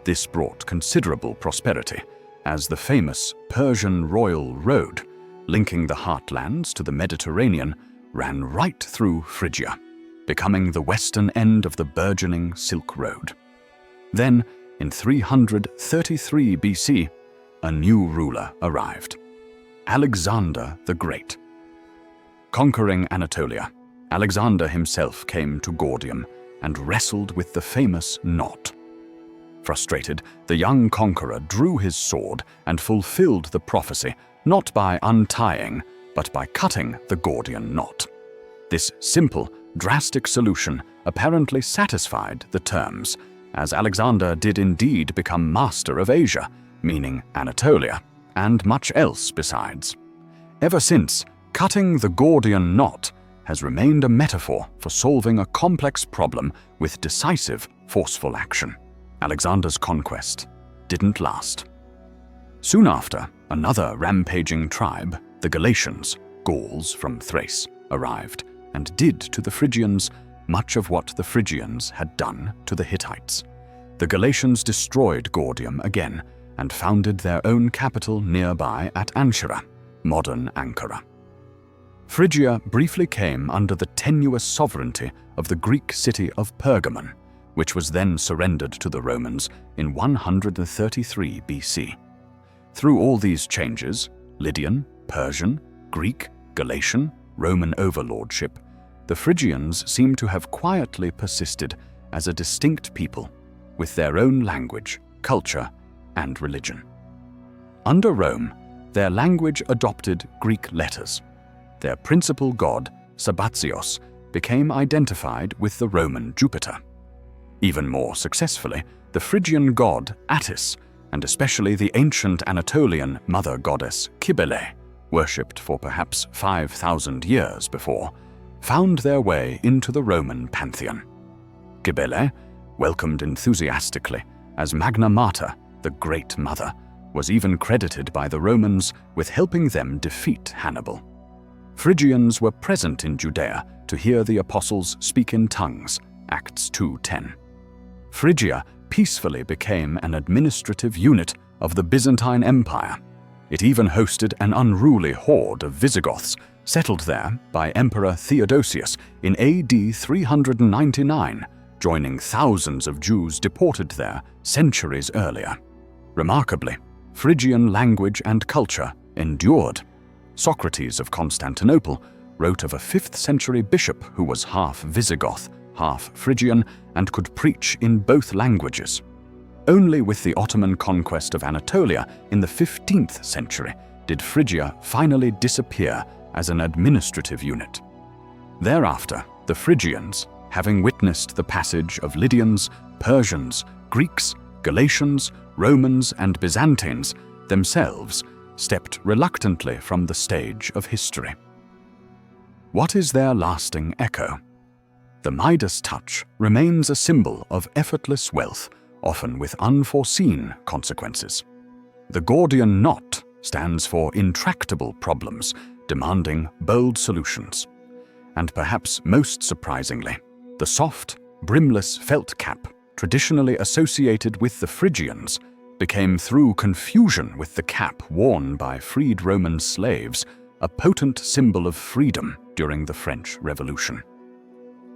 This brought considerable prosperity, as the famous Persian Royal Road, linking the heartlands to the Mediterranean, ran right through Phrygia, becoming the western end of the burgeoning Silk Road. Then, in 333 BC, a new ruler arrived, Alexander the Great. Conquering Anatolia, Alexander himself came to Gordium and wrestled with the famous knot. Frustrated, the young conqueror drew his sword and fulfilled the prophecy not by untying, but by cutting the Gordian knot. This simple, drastic solution apparently satisfied the terms, as Alexander did indeed become master of Asia, meaning Anatolia, and much else besides. Ever since, cutting the Gordian knot has remained a metaphor for solving a complex problem with decisive, forceful action. Alexander's conquest didn't last. Soon after, another rampaging tribe, the Galatians, Gauls from Thrace, arrived and did to the Phrygians much of what the Phrygians had done to the Hittites. The Galatians destroyed Gordium again and founded their own capital nearby at Ancyra, modern Ankara. Phrygia briefly came under the tenuous sovereignty of the Greek city of Pergamon, which was then surrendered to the Romans in 133 BC. Through all these changes, Lydian, Persian, Greek, Galatian, Roman overlordship, the Phrygians seem to have quietly persisted as a distinct people, with their own language, culture, and religion. Under Rome, their language adopted Greek letters. Their principal god, Sabazios, became identified with the Roman Jupiter. Even more successfully, the Phrygian god Attis, and especially the ancient Anatolian mother goddess Cybele, worshipped for perhaps 5,000 years before, found their way into the Roman pantheon. Cybele, welcomed enthusiastically as Magna Mater, the Great Mother, was even credited by the Romans with helping them defeat Hannibal. Phrygians were present in Judea to hear the apostles speak in tongues, Acts 2:10. Phrygia peacefully became an administrative unit of the Byzantine Empire. It even hosted an unruly horde of Visigoths settled there by Emperor Theodosius in AD 399, joining thousands of Jews deported there centuries earlier. Remarkably, Phrygian language and culture endured. Socrates of Constantinople wrote of a 5th century bishop who was half Visigoth, half Phrygian, and could preach in both languages. Only with the Ottoman conquest of Anatolia in the 15th century did Phrygia finally disappear as an administrative unit. Thereafter, the Phrygians, having witnessed the passage of Lydians, Persians, Greeks, Galatians, Romans, and Byzantines, themselves stepped reluctantly from the stage of history. What is their lasting echo? The Midas touch remains a symbol of effortless wealth, often with unforeseen consequences. The Gordian knot stands for intractable problems, demanding bold solutions. And perhaps most surprisingly, the soft, brimless felt cap, traditionally associated with the Phrygians, became, through confusion with the cap worn by freed Roman slaves, a potent symbol of freedom during the French Revolution.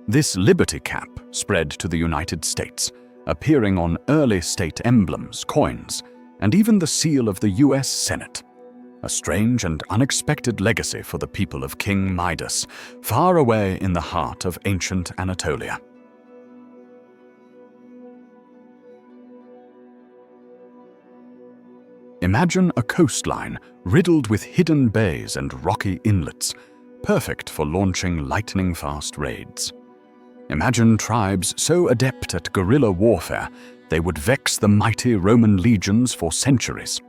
This liberty cap spread to the United States, appearing on early state emblems, coins, and even the seal of the US Senate. A strange and unexpected legacy for the people of King Midas, far away in the heart of ancient Anatolia. Imagine a coastline riddled with hidden bays and rocky inlets, perfect for launching lightning-fast raids. Imagine tribes so adept at guerrilla warfare they would vex the mighty Roman legions for centuries.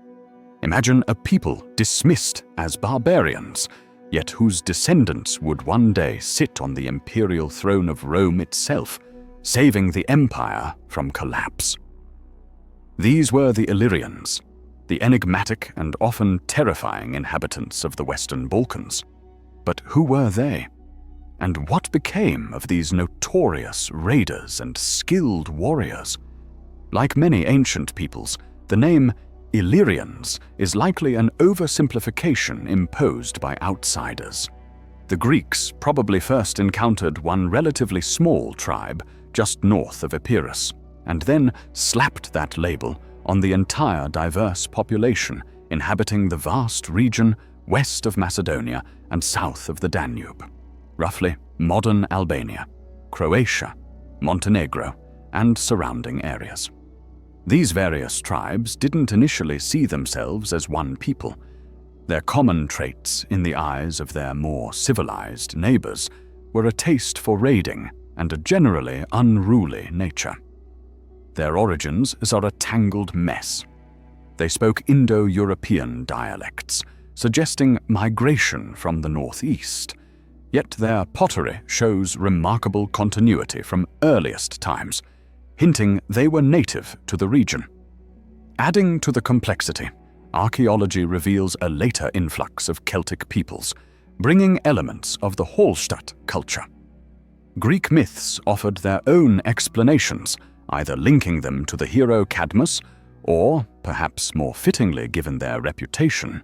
Imagine a people dismissed as barbarians, yet whose descendants would one day sit on the imperial throne of Rome itself, saving the empire from collapse. These were the Illyrians, the enigmatic and often terrifying inhabitants of the Western Balkans. But who were they? And what became of these notorious raiders and skilled warriors? Like many ancient peoples, the name Illyrians is likely an oversimplification imposed by outsiders. The Greeks probably first encountered one relatively small tribe just north of Epirus, and then slapped that label on the entire diverse population inhabiting the vast region west of Macedonia and south of the Danube, roughly modern Albania, Croatia, Montenegro, and surrounding areas. These various tribes didn't initially see themselves as one people. Their common traits in the eyes of their more civilized neighbors were a taste for raiding and a generally unruly nature. Their origins are a tangled mess. They spoke Indo-European dialects, suggesting migration from the northeast, yet their pottery shows remarkable continuity from earliest times, hinting they were native to the region. Adding to the complexity, archaeology reveals a later influx of Celtic peoples, bringing elements of the Hallstatt culture. Greek myths offered their own explanations, either linking them to the hero Cadmus or, perhaps more fittingly given their reputation,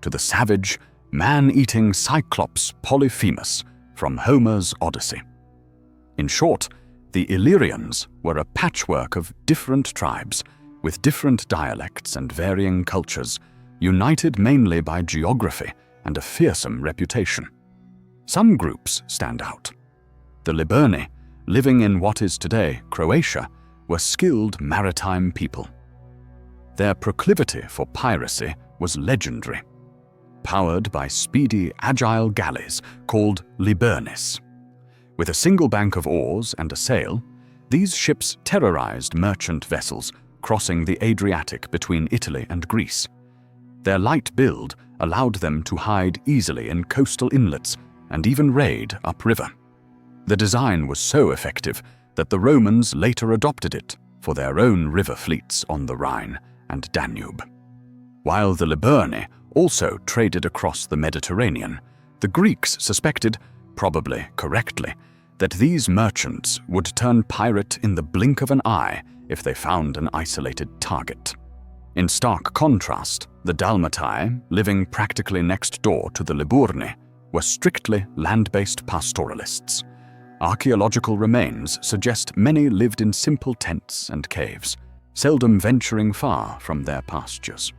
to the savage, man-eating Cyclops Polyphemus from Homer's Odyssey. In short, the Illyrians were a patchwork of different tribes with different dialects and varying cultures, united mainly by geography and a fearsome reputation. Some groups stand out. The Liburni, living in what is today Croatia, were skilled maritime people. Their proclivity for piracy was legendary, powered by speedy, agile galleys called Liburnis. With a single bank of oars and a sail, these ships terrorized merchant vessels crossing the Adriatic between Italy and Greece. Their light build allowed them to hide easily in coastal inlets and even raid upriver. The design was so effective that the Romans later adopted it for their own river fleets on the Rhine and Danube. While the Liburni also traded across the Mediterranean, the Greeks suspected, probably correctly, that these merchants would turn pirate in the blink of an eye if they found an isolated target. In stark contrast, the Dalmatai, living practically next door to the Liburni, were strictly land-based pastoralists. Archaeological remains suggest many lived in simple tents and caves, seldom venturing far from their pastures.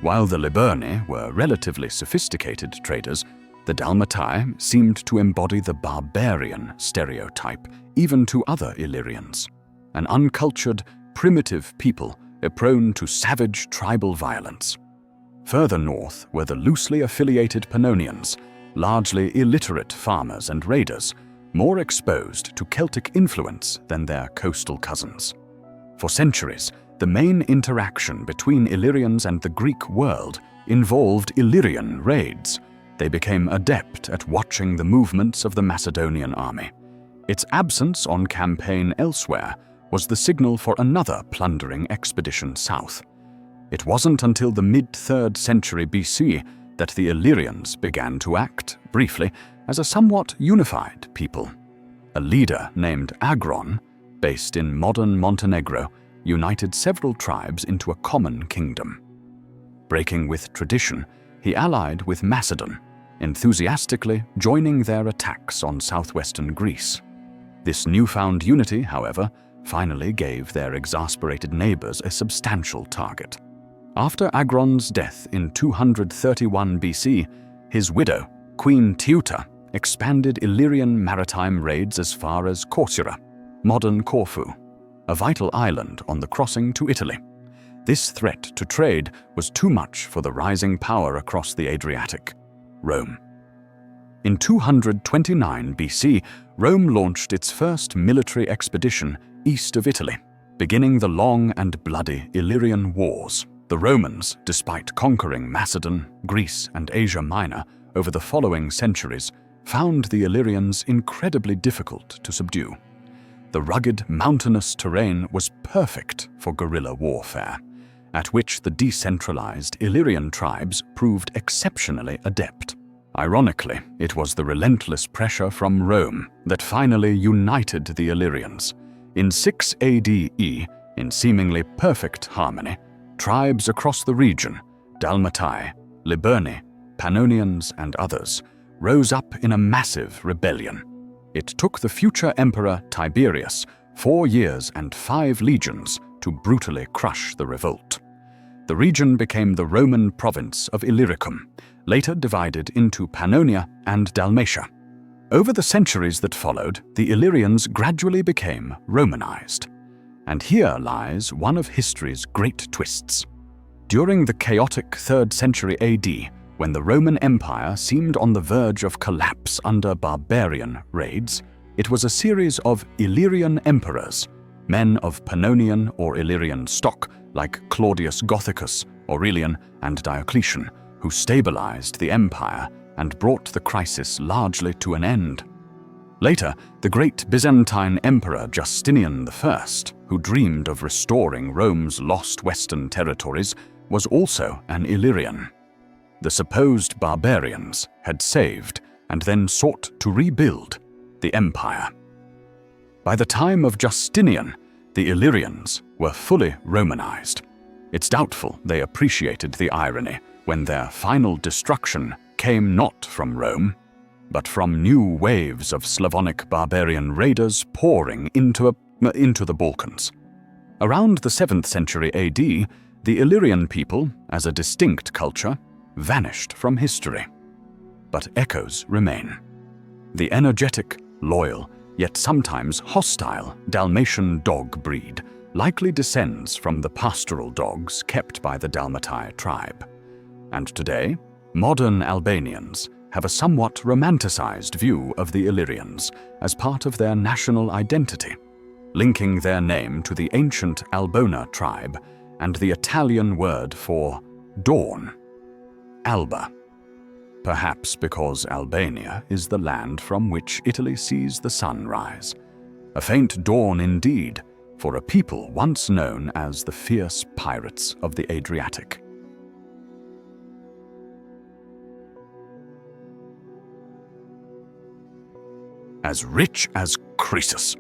While the Liburni were relatively sophisticated traders, the Dalmatai seemed to embody the barbarian stereotype even to other Illyrians, an uncultured, primitive people prone to savage tribal violence. Further north were the loosely affiliated Pannonians, largely illiterate farmers and raiders, more exposed to Celtic influence than their coastal cousins. For centuries, The main interaction between Illyrians and the Greek world involved Illyrian raids. They became adept at watching the movements of the Macedonian army. Its absence on campaign elsewhere was the signal for another plundering expedition south. It wasn't until the mid-3rd century BC that the Illyrians began to act, briefly, as a somewhat unified people. A leader named Agron, based in modern Montenegro, united several tribes into a common kingdom. Breaking with tradition, he allied with Macedon, enthusiastically joining their attacks on southwestern Greece. This newfound unity, however, finally gave their exasperated neighbors a substantial target. After Agron's death in 231 BC, his widow, Queen Teuta, expanded Illyrian maritime raids as far as Corcyra, modern Corfu, a vital island on the crossing to Italy. This threat to trade was too much for the rising power across the Adriatic, Rome. In 229 BC, Rome launched its first military expedition east of Italy, beginning the long and bloody Illyrian Wars. The Romans, despite conquering Macedon, Greece, and Asia Minor over the following centuries, found the Illyrians incredibly difficult to subdue. The rugged, mountainous terrain was perfect for guerrilla warfare, at which the decentralized Illyrian tribes proved exceptionally adept. Ironically, it was the relentless pressure from Rome that finally united the Illyrians. In 6 AD-E, in seemingly perfect harmony, tribes across the region, Dalmatai, Liburni, Pannonians, and others, rose up in a massive rebellion. It took the future emperor Tiberius 4 years and 5 legions to brutally crush the revolt. The region became the Roman province of Illyricum, later divided into Pannonia and Dalmatia. Over the centuries that followed, the Illyrians gradually became Romanized. And here lies one of history's great twists. During the chaotic 3rd century AD, when the Roman Empire seemed on the verge of collapse under barbarian raids, it was a series of Illyrian emperors, men of Pannonian or Illyrian stock like Claudius Gothicus, Aurelian, and Diocletian, who stabilized the empire and brought the crisis largely to an end. Later, the great Byzantine Emperor Justinian I, who dreamed of restoring Rome's lost western territories, was also an Illyrian. The supposed barbarians had saved and then sought to rebuild the empire. By the time of Justinian, the Illyrians were fully Romanized. It's doubtful they appreciated the irony when their final destruction came not from Rome, but from new waves of Slavonic barbarian raiders pouring into the Balkans. Around the 7th century AD, the Illyrian people, as a distinct culture, vanished from history. But echoes remain. The energetic, loyal, yet sometimes hostile Dalmatian dog breed likely descends from the pastoral dogs kept by the Dalmatai tribe. And today, modern Albanians have a somewhat romanticized view of the Illyrians as part of their national identity, linking their name to the ancient Albona tribe and the Italian word for dawn, alba. Perhaps because Albania is the land from which Italy sees the sun rise. A faint dawn indeed, for a people once known as the fierce pirates of the Adriatic. As rich as Croesus.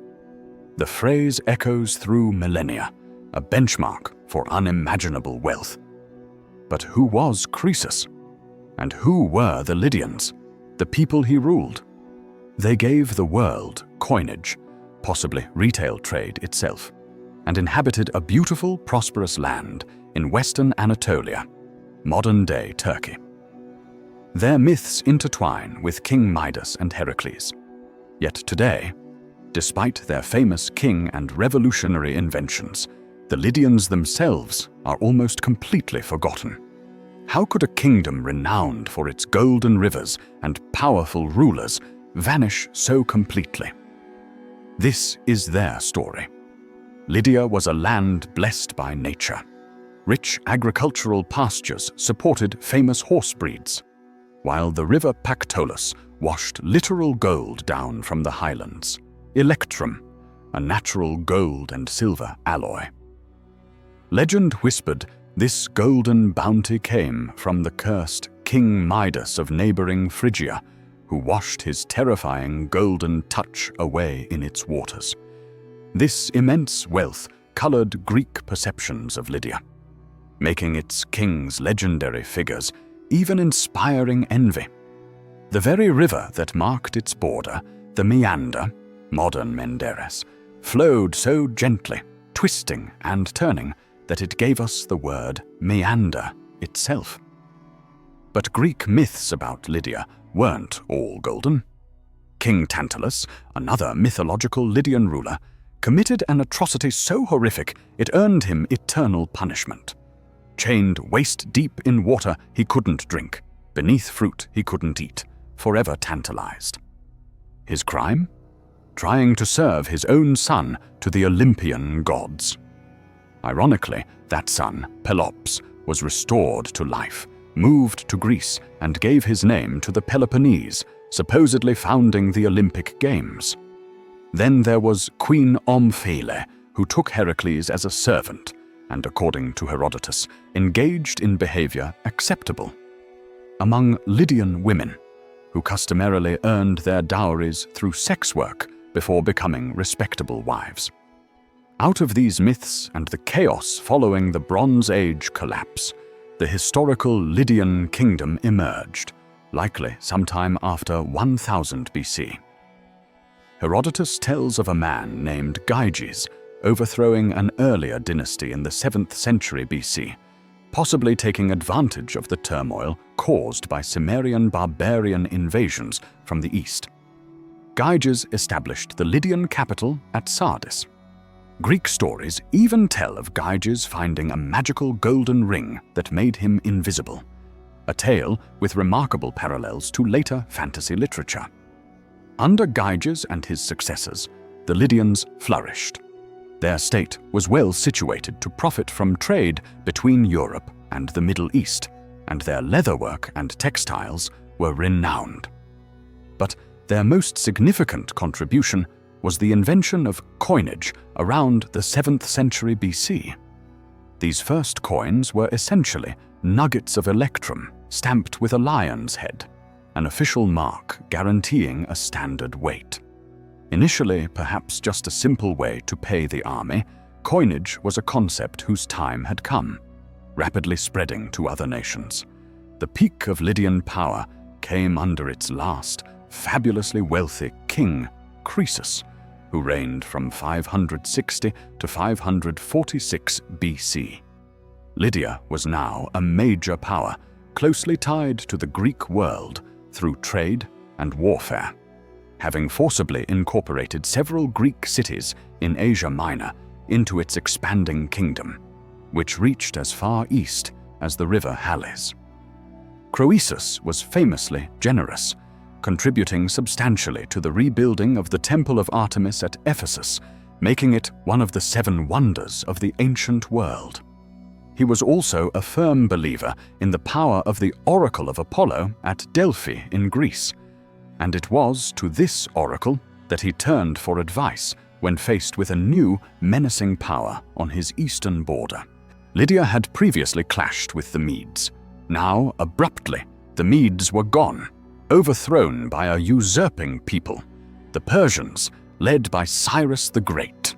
The phrase echoes through millennia, a benchmark for unimaginable wealth. But who was Croesus? And who were the Lydians, the people he ruled? They gave the world coinage, possibly retail trade itself, and inhabited a beautiful, prosperous land in western Anatolia, modern-day Turkey. Their myths intertwine with King Midas and Heracles. Yet today, despite their famous king and revolutionary inventions, the Lydians themselves are almost completely forgotten. How could a kingdom renowned for its golden rivers and powerful rulers vanish so completely? This is their story. Lydia was a land blessed by nature. Rich agricultural pastures supported famous horse breeds, while the river Pactolus washed literal gold down from the highlands, electrum, a natural gold and silver alloy. Legend whispered this golden bounty came from the cursed King Midas of neighboring Phrygia, who washed his terrifying golden touch away in its waters. This immense wealth colored Greek perceptions of Lydia, making its king's legendary figures even inspiring envy. The very river that marked its border, the Meander, modern Menderes, flowed so gently, twisting and turning, that it gave us the word meander itself. But Greek myths about Lydia weren't all golden. King Tantalus, another mythological Lydian ruler, committed an atrocity so horrific it earned him eternal punishment. Chained waist-deep in water he couldn't drink, beneath fruit he couldn't eat, forever tantalized. His crime? Trying to serve his own son to the Olympian gods. Ironically, that son, Pelops, was restored to life, moved to Greece, and gave his name to the Peloponnese, supposedly founding the Olympic Games. Then there was Queen Omphale, who took Heracles as a servant, and according to Herodotus, engaged in behavior acceptable among Lydian women, who customarily earned their dowries through sex work before becoming respectable wives. Out of these myths and the chaos following the Bronze Age collapse, the historical Lydian kingdom emerged, likely sometime after 1000 BC. Herodotus tells of a man named Gyges overthrowing an earlier dynasty in the 7th century BC, possibly taking advantage of the turmoil caused by Cimmerian barbarian invasions from the east. Gyges established the Lydian capital at Sardis. Greek stories even tell of Gyges finding a magical golden ring that made him invisible, a tale with remarkable parallels to later fantasy literature. Under Gyges and his successors, the Lydians flourished. Their state was well situated to profit from trade between Europe and the Middle East, and their leatherwork and textiles were renowned. But their most significant contribution was the invention of coinage around the 7th century BC. These first coins were essentially nuggets of electrum stamped with a lion's head, an official mark guaranteeing a standard weight. Initially, perhaps just a simple way to pay the army, coinage was a concept whose time had come, rapidly spreading to other nations. The peak of Lydian power came under its last, fabulously wealthy king, Croesus, who reigned from 560 to 546 BC. Lydia was now a major power, closely tied to the Greek world through trade and warfare, having forcibly incorporated several Greek cities in Asia Minor into its expanding kingdom, which reached as far east as the river Halys. Croesus was famously generous, contributing substantially to the rebuilding of the Temple of Artemis at Ephesus, making it one of the 7 wonders of the ancient world. He was also a firm believer in the power of the Oracle of Apollo at Delphi in Greece, and it was to this oracle that he turned for advice when faced with a new, menacing power on his eastern border. Lydia had previously clashed with the Medes. Now, abruptly, the Medes were gone, overthrown by a usurping people, the Persians, led by Cyrus the Great.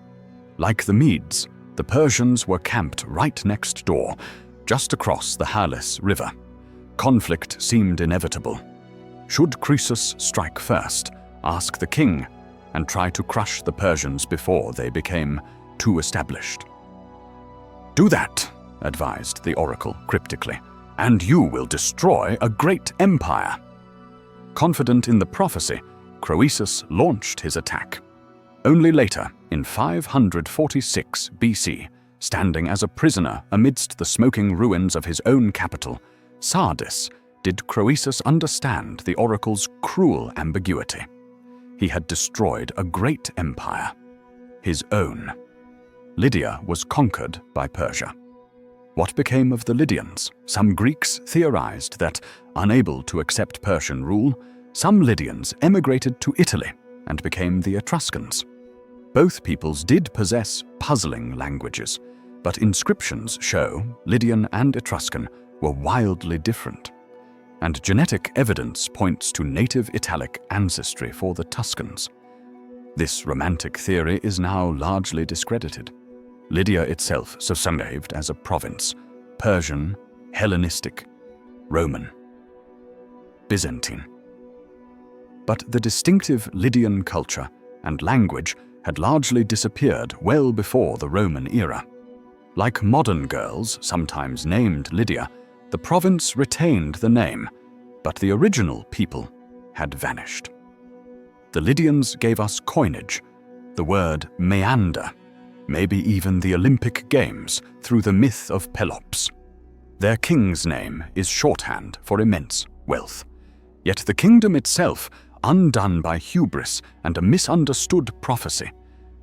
Like the Medes, the Persians were camped right next door, just across the Halys River. Conflict seemed inevitable. Should Croesus strike first, ask the king, and try to crush the Persians before they became too established? "Do that," advised the oracle cryptically, "and you will destroy a great empire." Confident in the prophecy, Croesus launched his attack. Only later, in 546 BC, standing as a prisoner amidst the smoking ruins of his own capital, Sardis, did Croesus understand the oracle's cruel ambiguity. He had destroyed a great empire, his own. Lydia was conquered by Persia. What became of the Lydians? Some Greeks theorized that, unable to accept Persian rule, some Lydians emigrated to Italy and became the Etruscans. Both peoples did possess puzzling languages, but inscriptions show Lydian and Etruscan were wildly different. And genetic evidence points to native Italic ancestry for the Tuscans. This romantic theory is now largely discredited. Lydia itself survived as a province: Persian, Hellenistic, Roman, Byzantine. But the distinctive Lydian culture and language had largely disappeared well before the Roman era. Like modern girls, sometimes named Lydia, the province retained the name, but the original people had vanished. The Lydians gave us coinage, the word meander, maybe even the Olympic Games through the myth of Pelops. Their king's name is shorthand for immense wealth. Yet the kingdom itself, undone by hubris and a misunderstood prophecy,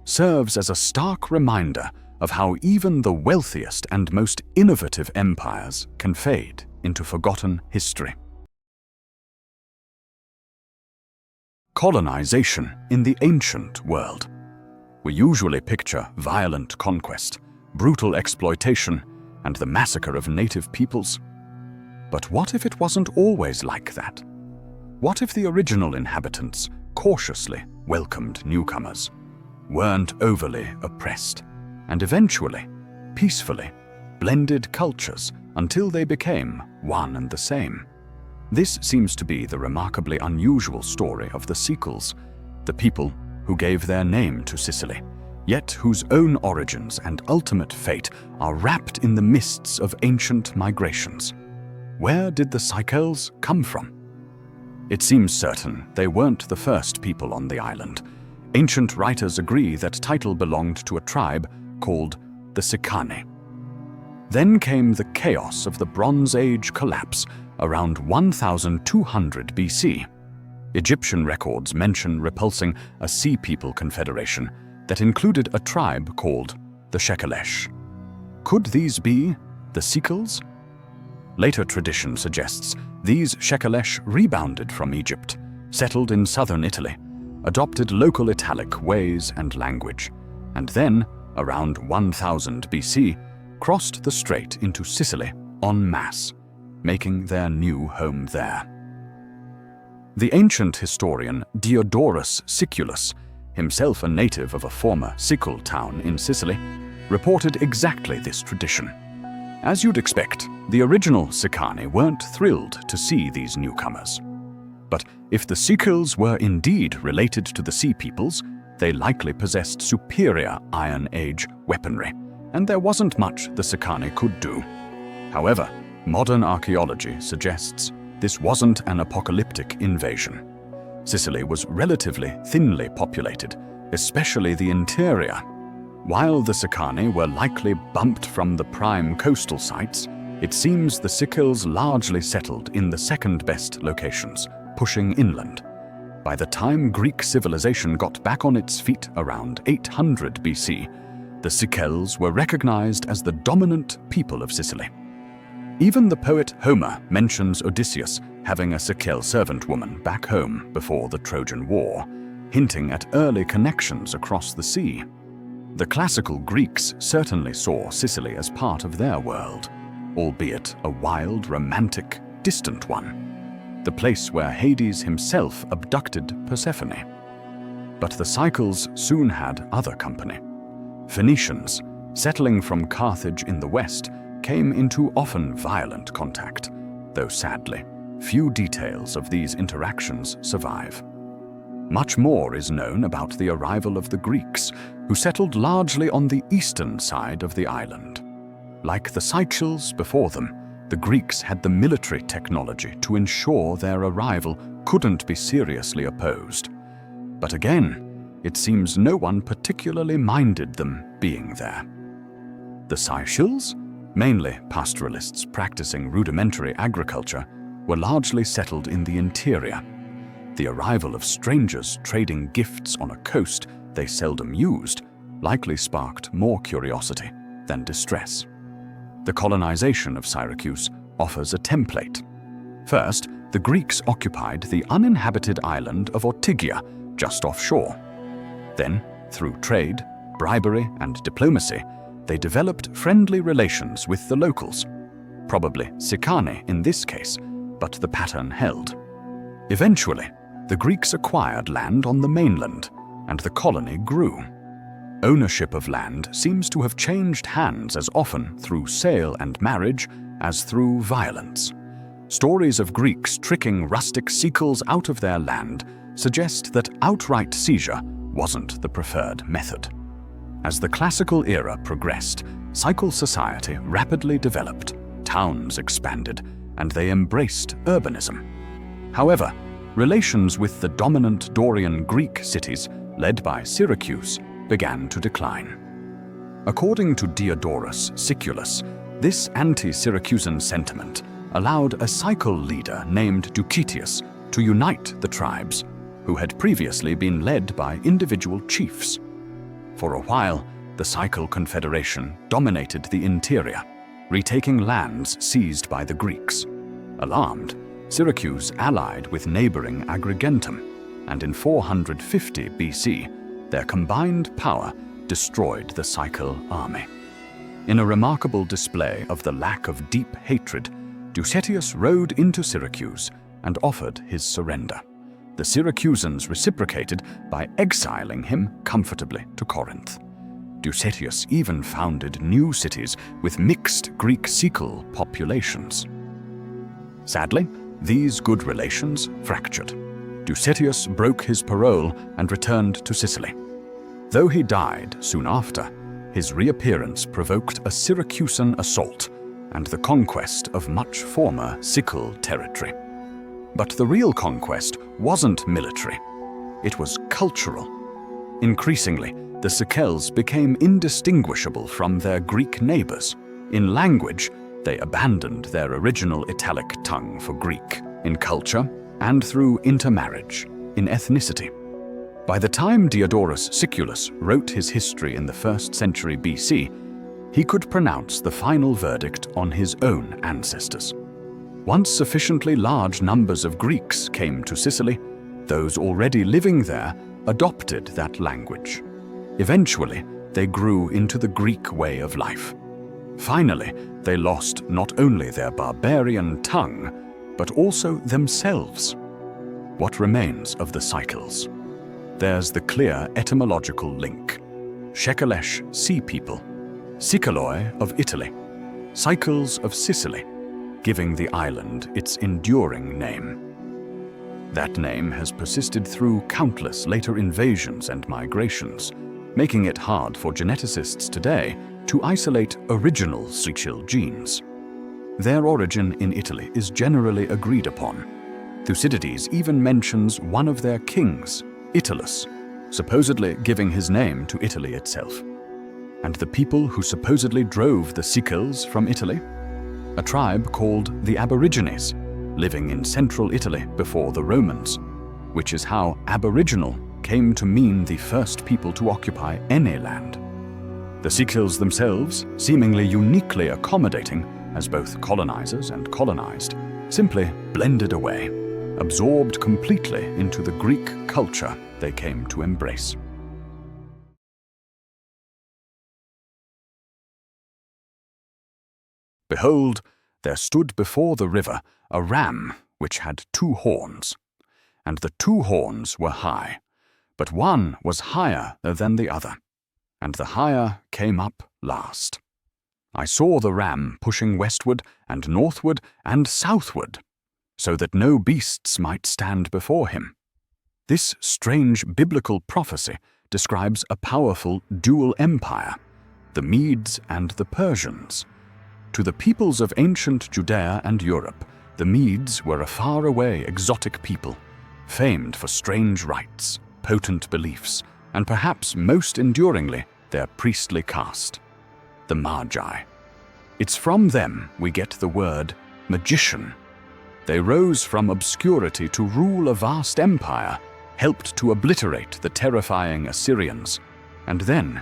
serves as a stark reminder of how even the wealthiest and most innovative empires can fade into forgotten history. Colonization in the ancient world. We usually picture violent conquest, brutal exploitation, and the massacre of native peoples. But what if it wasn't always like that? What if the original inhabitants cautiously welcomed newcomers, weren't overly oppressed, and eventually, peacefully, blended cultures until they became one and the same? This seems to be the remarkably unusual story of the Sicels, the people who gave their name to Sicily, yet whose own origins and ultimate fate are wrapped in the mists of ancient migrations. Where did the Sicels come from? It seems certain they weren't the first people on the island. Ancient writers agree that title belonged to a tribe called the Sicani. Then came the chaos of the Bronze Age collapse around 1200 BC. Egyptian records mention repulsing a Sea People confederation that included a tribe called the Shekelesh. Could these be the Sicels? Later tradition suggests these Shekelesh rebounded from Egypt, settled in southern Italy, adopted local Italic ways and language, and then, around 1000 BC, crossed the strait into Sicily en masse, making their new home there. The ancient historian Diodorus Siculus, himself a native of a former Sicel town in Sicily, reported exactly this tradition. As you'd expect, the original Sicani weren't thrilled to see these newcomers. But if the Sicels were indeed related to the Sea Peoples, they likely possessed superior Iron Age weaponry, and there wasn't much the Sicani could do. However, modern archaeology suggests this wasn't an apocalyptic invasion. Sicily was relatively thinly populated, especially the interior. While the Sicani were likely bumped from the prime coastal sites, it seems the Sicels largely settled in the second-best locations, pushing inland. By the time Greek civilization got back on its feet around 800 BC, the Sicels were recognized as the dominant people of Sicily. Even the poet Homer mentions Odysseus having a Sicel servant woman back home before the Trojan War, hinting at early connections across the sea. The classical Greeks certainly saw Sicily as part of their world, albeit a wild, romantic, distant one, the place where Hades himself abducted Persephone. But the Sicels soon had other company. Phoenicians, settling from Carthage in the west, came into often violent contact, though sadly, few details of these interactions survive. Much more is known about the arrival of the Greeks, who settled largely on the eastern side of the island. Like the Sicels before them, the Greeks had the military technology to ensure their arrival couldn't be seriously opposed. But again, it seems no one particularly minded them being there. The Sicels, mainly pastoralists practicing rudimentary agriculture, were largely settled in the interior. The arrival of strangers trading gifts on a coast they seldom used likely sparked more curiosity than distress. The colonization of Syracuse offers a template. First, the Greeks occupied the uninhabited island of Ortygia, just offshore. Then, through trade, bribery, and diplomacy, they developed friendly relations with the locals. Probably Sicani in this case, but the pattern held. Eventually, the Greeks acquired land on the mainland, and the colony grew. Ownership of land seems to have changed hands as often through sale and marriage as through violence. Stories of Greeks tricking rustic Sicels out of their land suggest that outright seizure wasn't the preferred method. As the classical era progressed, Sicel society rapidly developed, towns expanded, and they embraced urbanism. However, relations with the dominant Dorian Greek cities, led by Syracuse, began to decline. According to Diodorus Siculus, this anti-Syracusan sentiment allowed a Sicel leader named Ducetius to unite the tribes, who had previously been led by individual chiefs. For a while, the Sicel Confederation dominated the interior, retaking lands seized by the Greeks. Alarmed, Syracuse allied with neighboring Agrigentum, and in 450 BC, their combined power destroyed the Sicel army. In a remarkable display of the lack of deep hatred, Ducetius rode into Syracuse and offered his surrender. The Syracusans reciprocated by exiling him comfortably to Corinth. Ducetius even founded new cities with mixed Greek-Sicel populations. Sadly, these good relations fractured. Ducetius broke his parole and returned to Sicily. Though he died soon after, his reappearance provoked a Syracusan assault and the conquest of much former Sicel territory. But the real conquest wasn't military, it was cultural. Increasingly, the Sicels became indistinguishable from their Greek neighbors. In language, they abandoned their original Italic tongue for Greek, in culture, and through intermarriage, in ethnicity. By the time Diodorus Siculus wrote his history in the 1st century BC, he could pronounce the final verdict on his own ancestors. Once sufficiently large numbers of Greeks came to Sicily, those already living there adopted that language. Eventually, they grew into the Greek way of life. Finally, they lost not only their barbarian tongue, but also themselves. What remains of the Sicels? There's the clear etymological link. Shekelesh, sea people, Siceloi of Italy, Sicels of Sicily, giving the island its enduring name. That name has persisted through countless later invasions and migrations, making it hard for geneticists today to isolate original Sicel genes. Their origin in Italy is generally agreed upon. Thucydides even mentions one of their kings, Italus, supposedly giving his name to Italy itself. And the people who supposedly drove the Sicels from Italy? A tribe called the Aborigines, living in central Italy before the Romans, which is how aboriginal came to mean the first people to occupy any land. The Sicels themselves, seemingly uniquely accommodating as both colonizers and colonized, simply blended away, absorbed completely into the Greek culture they came to embrace. Behold, there stood before the river a ram which had 2 horns, and the 2 horns were high, but one was higher than the other, and the higher came up last. I saw the ram pushing westward and northward and southward, so that no beasts might stand before him. This strange biblical prophecy describes a powerful dual empire, the Medes and the Persians. To the peoples of ancient Judea and Europe, the Medes were a faraway exotic people, famed for strange rites, potent beliefs, and perhaps most enduringly, their priestly caste, the Magi. It's from them we get the word magician. They rose from obscurity to rule a vast empire, helped to obliterate the terrifying Assyrians, and then,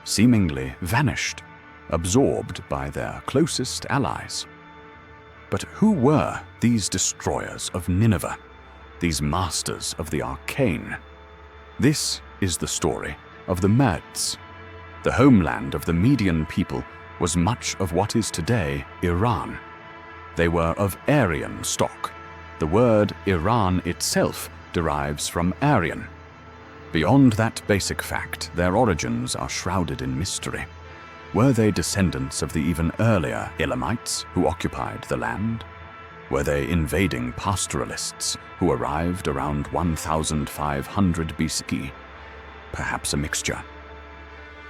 seemingly vanished, absorbed by their closest allies. But who were these destroyers of Nineveh, these masters of the arcane? This is the story of the Medes. The homeland of the Median people was much of what is today Iran. They were of Aryan stock. The word Iran itself derives from Aryan. Beyond that basic fact, their origins are shrouded in mystery. Were they descendants of the even earlier Elamites who occupied the land? Were they invading pastoralists who arrived around 1500 BCE? Perhaps a mixture.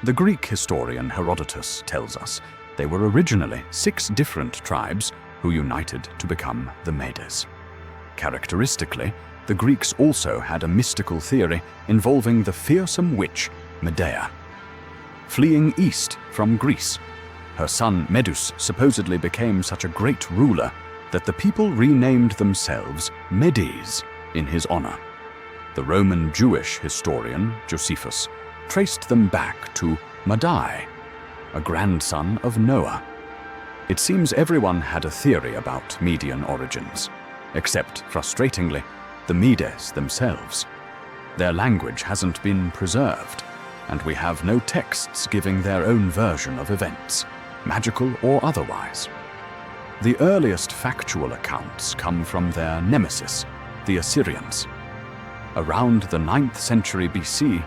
The Greek historian Herodotus tells us they were originally 6 different tribes who united to become the Medes. Characteristically, the Greeks also had a mystical theory involving the fearsome witch Medea. Fleeing east from Greece, her son Medus supposedly became such a great ruler that the people renamed themselves Medes in his honor. The Roman Jewish historian Josephus traced them back to Madai, a grandson of Noah. It seems everyone had a theory about Median origins, except, frustratingly, the Medes themselves. Their language hasn't been preserved, and we have no texts giving their own version of events, magical or otherwise. The earliest factual accounts come from their nemesis, the Assyrians. Around the 9th century BC,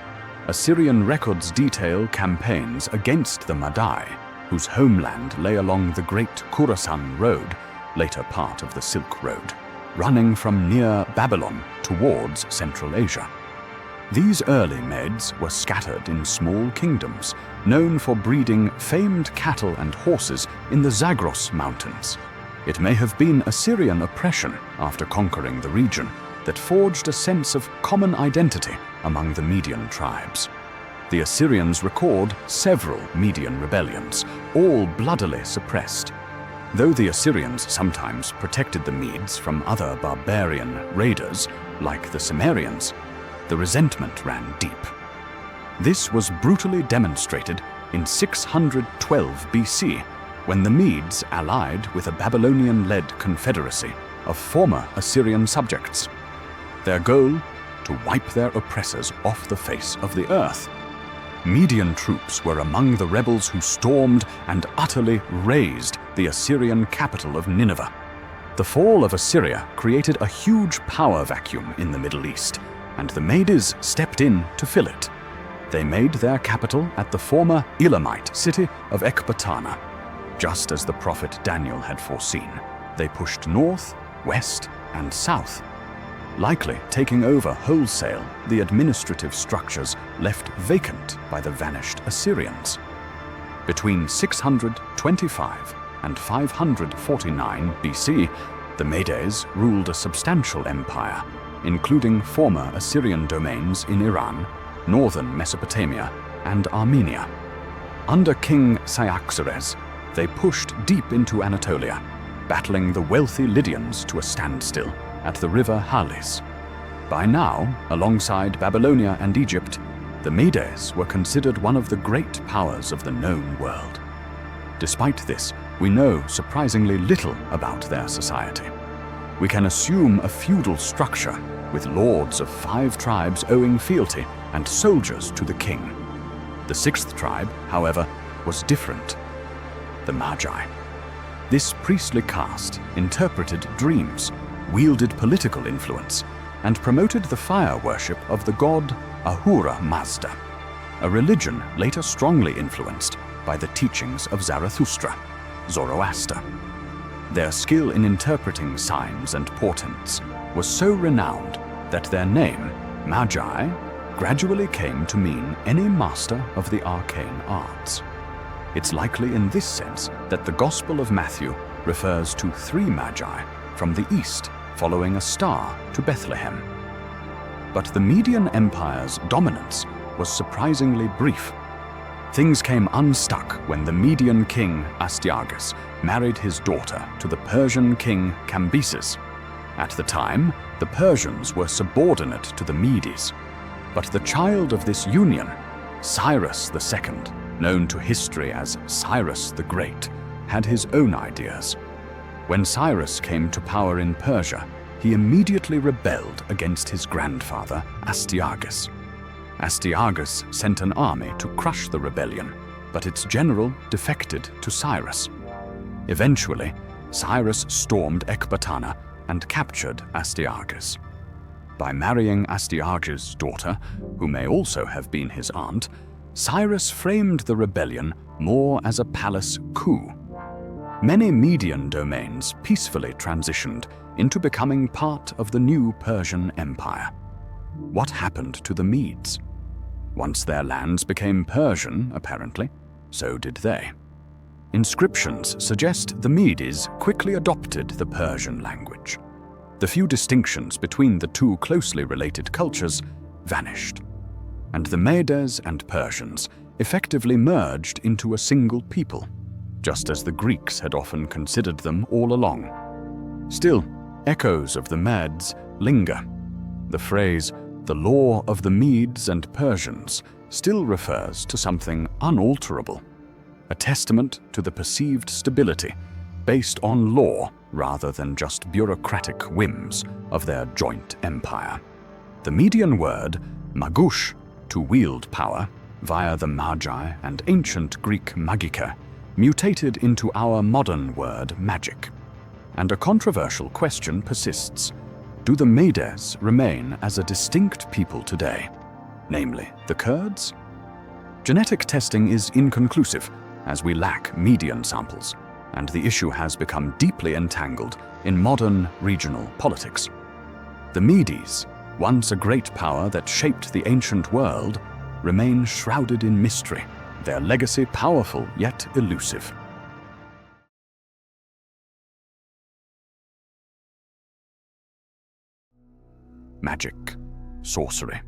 Assyrian records detail campaigns against the Madai, whose homeland lay along the Great Khorasan Road, later part of the Silk Road, running from near Babylon towards Central Asia. These early Medes were scattered in small kingdoms, known for breeding famed cattle and horses in the Zagros Mountains. It may have been Assyrian oppression after conquering the region that forged a sense of common identity among the Median tribes. The Assyrians record several Median rebellions, all bloodily suppressed. Though the Assyrians sometimes protected the Medes from other barbarian raiders, like the Cimmerians, the resentment ran deep. This was brutally demonstrated in 612 BC, when the Medes allied with a Babylonian-led confederacy of former Assyrian subjects. Their goal? To wipe their oppressors off the face of the earth. Median troops were among the rebels who stormed and utterly razed the Assyrian capital of Nineveh. The fall of Assyria created a huge power vacuum in the Middle East, and the Medes stepped in to fill it. They made their capital at the former Elamite city of Ecbatana. Just as the prophet Daniel had foreseen, they pushed north, west, and south, likely taking over wholesale the administrative structures left vacant by the vanished Assyrians. Between 625 and 549 BC, the Medes ruled a substantial empire, including former Assyrian domains in Iran, northern Mesopotamia, and Armenia. Under King Cyaxares, they pushed deep into Anatolia, battling the wealthy Lydians to a standstill at the river Halys. By now, alongside Babylonia and Egypt, the Medes were considered one of the great powers of the known world. Despite this, we know surprisingly little about their society. We can assume a feudal structure with lords of 5 tribes owing fealty and soldiers to the king. The 6th tribe, however, was different. The Magi. This priestly caste interpreted dreams, wielded political influence, and promoted the fire worship of the god Ahura Mazda, a religion later strongly influenced by the teachings of Zarathustra, Zoroaster. Their skill in interpreting signs and portents was so renowned that their name, Magi, gradually came to mean any master of the arcane arts. It's likely in this sense that the Gospel of Matthew refers to 3 Magi from the east following a star to Bethlehem. But the Median Empire's dominance was surprisingly brief. Things came unstuck when the Median king Astyages married his daughter to the Persian king Cambyses. At the time, the Persians were subordinate to the Medes, but the child of this union, Cyrus II, known to history as Cyrus the Great, had his own ideas. When Cyrus came to power in Persia, he immediately rebelled against his grandfather, Astyages. Astyages sent an army to crush the rebellion, but its general defected to Cyrus. Eventually, Cyrus stormed Ecbatana and captured Astyages. By marrying Astyages' daughter, who may also have been his aunt, Cyrus framed the rebellion more as a palace coup. Many Median domains peacefully transitioned into becoming part of the new Persian Empire. What happened to the Medes? Once their lands became Persian, apparently, so did they. Inscriptions suggest the Medes quickly adopted the Persian language. The few distinctions between the two closely related cultures vanished, and the Medes and Persians effectively merged into a single people, just as the Greeks had often considered them all along. Still, echoes of the Medes linger. The phrase, "the law of the Medes and Persians," still refers to something unalterable, a testament to the perceived stability based on law rather than just bureaucratic whims of their joint empire. The Median word magush, to wield power, via the Magi and ancient Greek magika, mutated into our modern word magic. And a controversial question persists. Do the Medes remain as a distinct people today, namely the Kurds? Genetic testing is inconclusive, as we lack Median samples, and the issue has become deeply entangled in modern regional politics. The Medes, once a great power that shaped the ancient world, remain shrouded in mystery, their legacy powerful yet elusive. Magic, sorcery,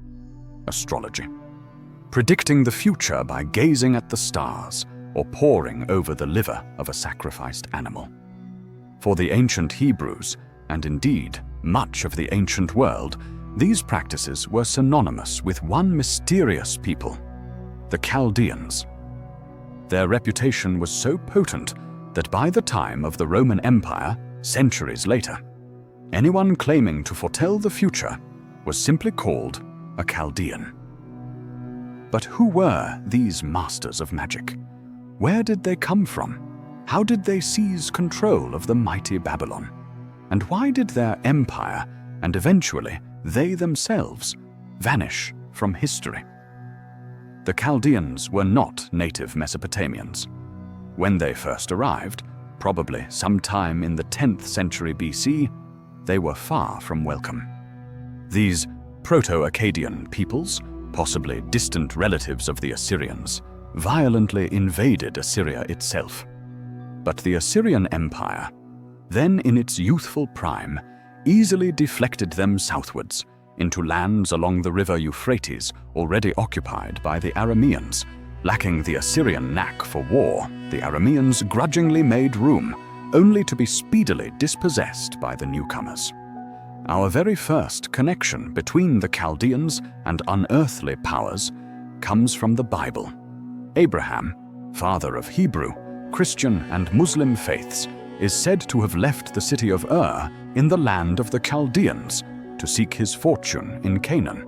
astrology. Predicting the future by gazing at the stars or poring over the liver of a sacrificed animal. For the ancient Hebrews, and indeed much of the ancient world, these practices were synonymous with one mysterious people, the Chaldeans. Their reputation was so potent that by the time of the Roman Empire, centuries later, anyone claiming to foretell the future was simply called a Chaldean. But who were these masters of magic? Where did they come from? How did they seize control of the mighty Babylon? And why did their empire, and eventually they themselves, vanish from history? The Chaldeans were not native Mesopotamians. When they first arrived, probably sometime in the 10th century BC, they were far from welcome. These Proto-Akkadian peoples, possibly distant relatives of the Assyrians, violently invaded Assyria itself. But the Assyrian Empire, then in its youthful prime, easily deflected them southwards into lands along the river Euphrates already occupied by the Arameans. Lacking the Assyrian knack for war, the Arameans grudgingly made room, only to be speedily dispossessed by the newcomers. Our very first connection between the Chaldeans and unearthly powers comes from the Bible. Abraham, father of Hebrew, Christian, and Muslim faiths, is said to have left the city of Ur in the land of the Chaldeans to seek his fortune in Canaan.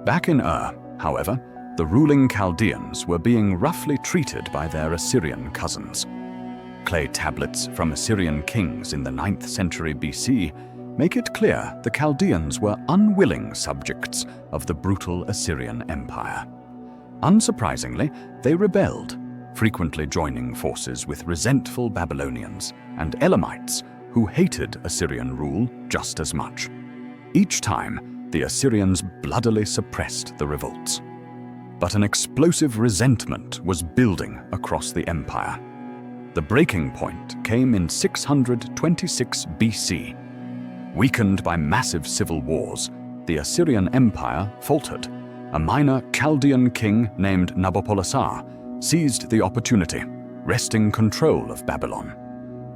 Back in Ur, however, the ruling Chaldeans were being roughly treated by their Assyrian cousins. Clay tablets from Assyrian kings in the 9th century BC make it clear the Chaldeans were unwilling subjects of the brutal Assyrian Empire. Unsurprisingly, they rebelled, frequently joining forces with resentful Babylonians and Elamites who hated Assyrian rule just as much. Each time, the Assyrians bloodily suppressed the revolts. But an explosive resentment was building across the empire. The breaking point came in 626 BC. Weakened by massive civil wars, the Assyrian Empire faltered. A minor Chaldean king named Nabopolassar seized the opportunity, wresting control of Babylon.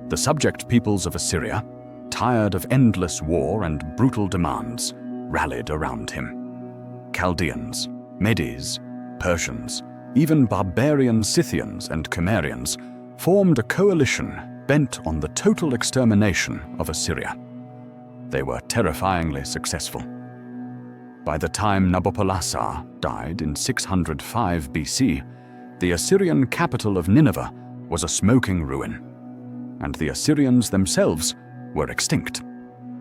The subject peoples of Assyria, tired of endless war and brutal demands, rallied around him. Chaldeans, Medes, Persians, even barbarian Scythians and Cimmerians, formed a coalition bent on the total extermination of Assyria. They were terrifyingly successful. By the time Nabopolassar died in 605 BC, the Assyrian capital of Nineveh was a smoking ruin, and the Assyrians themselves were extinct.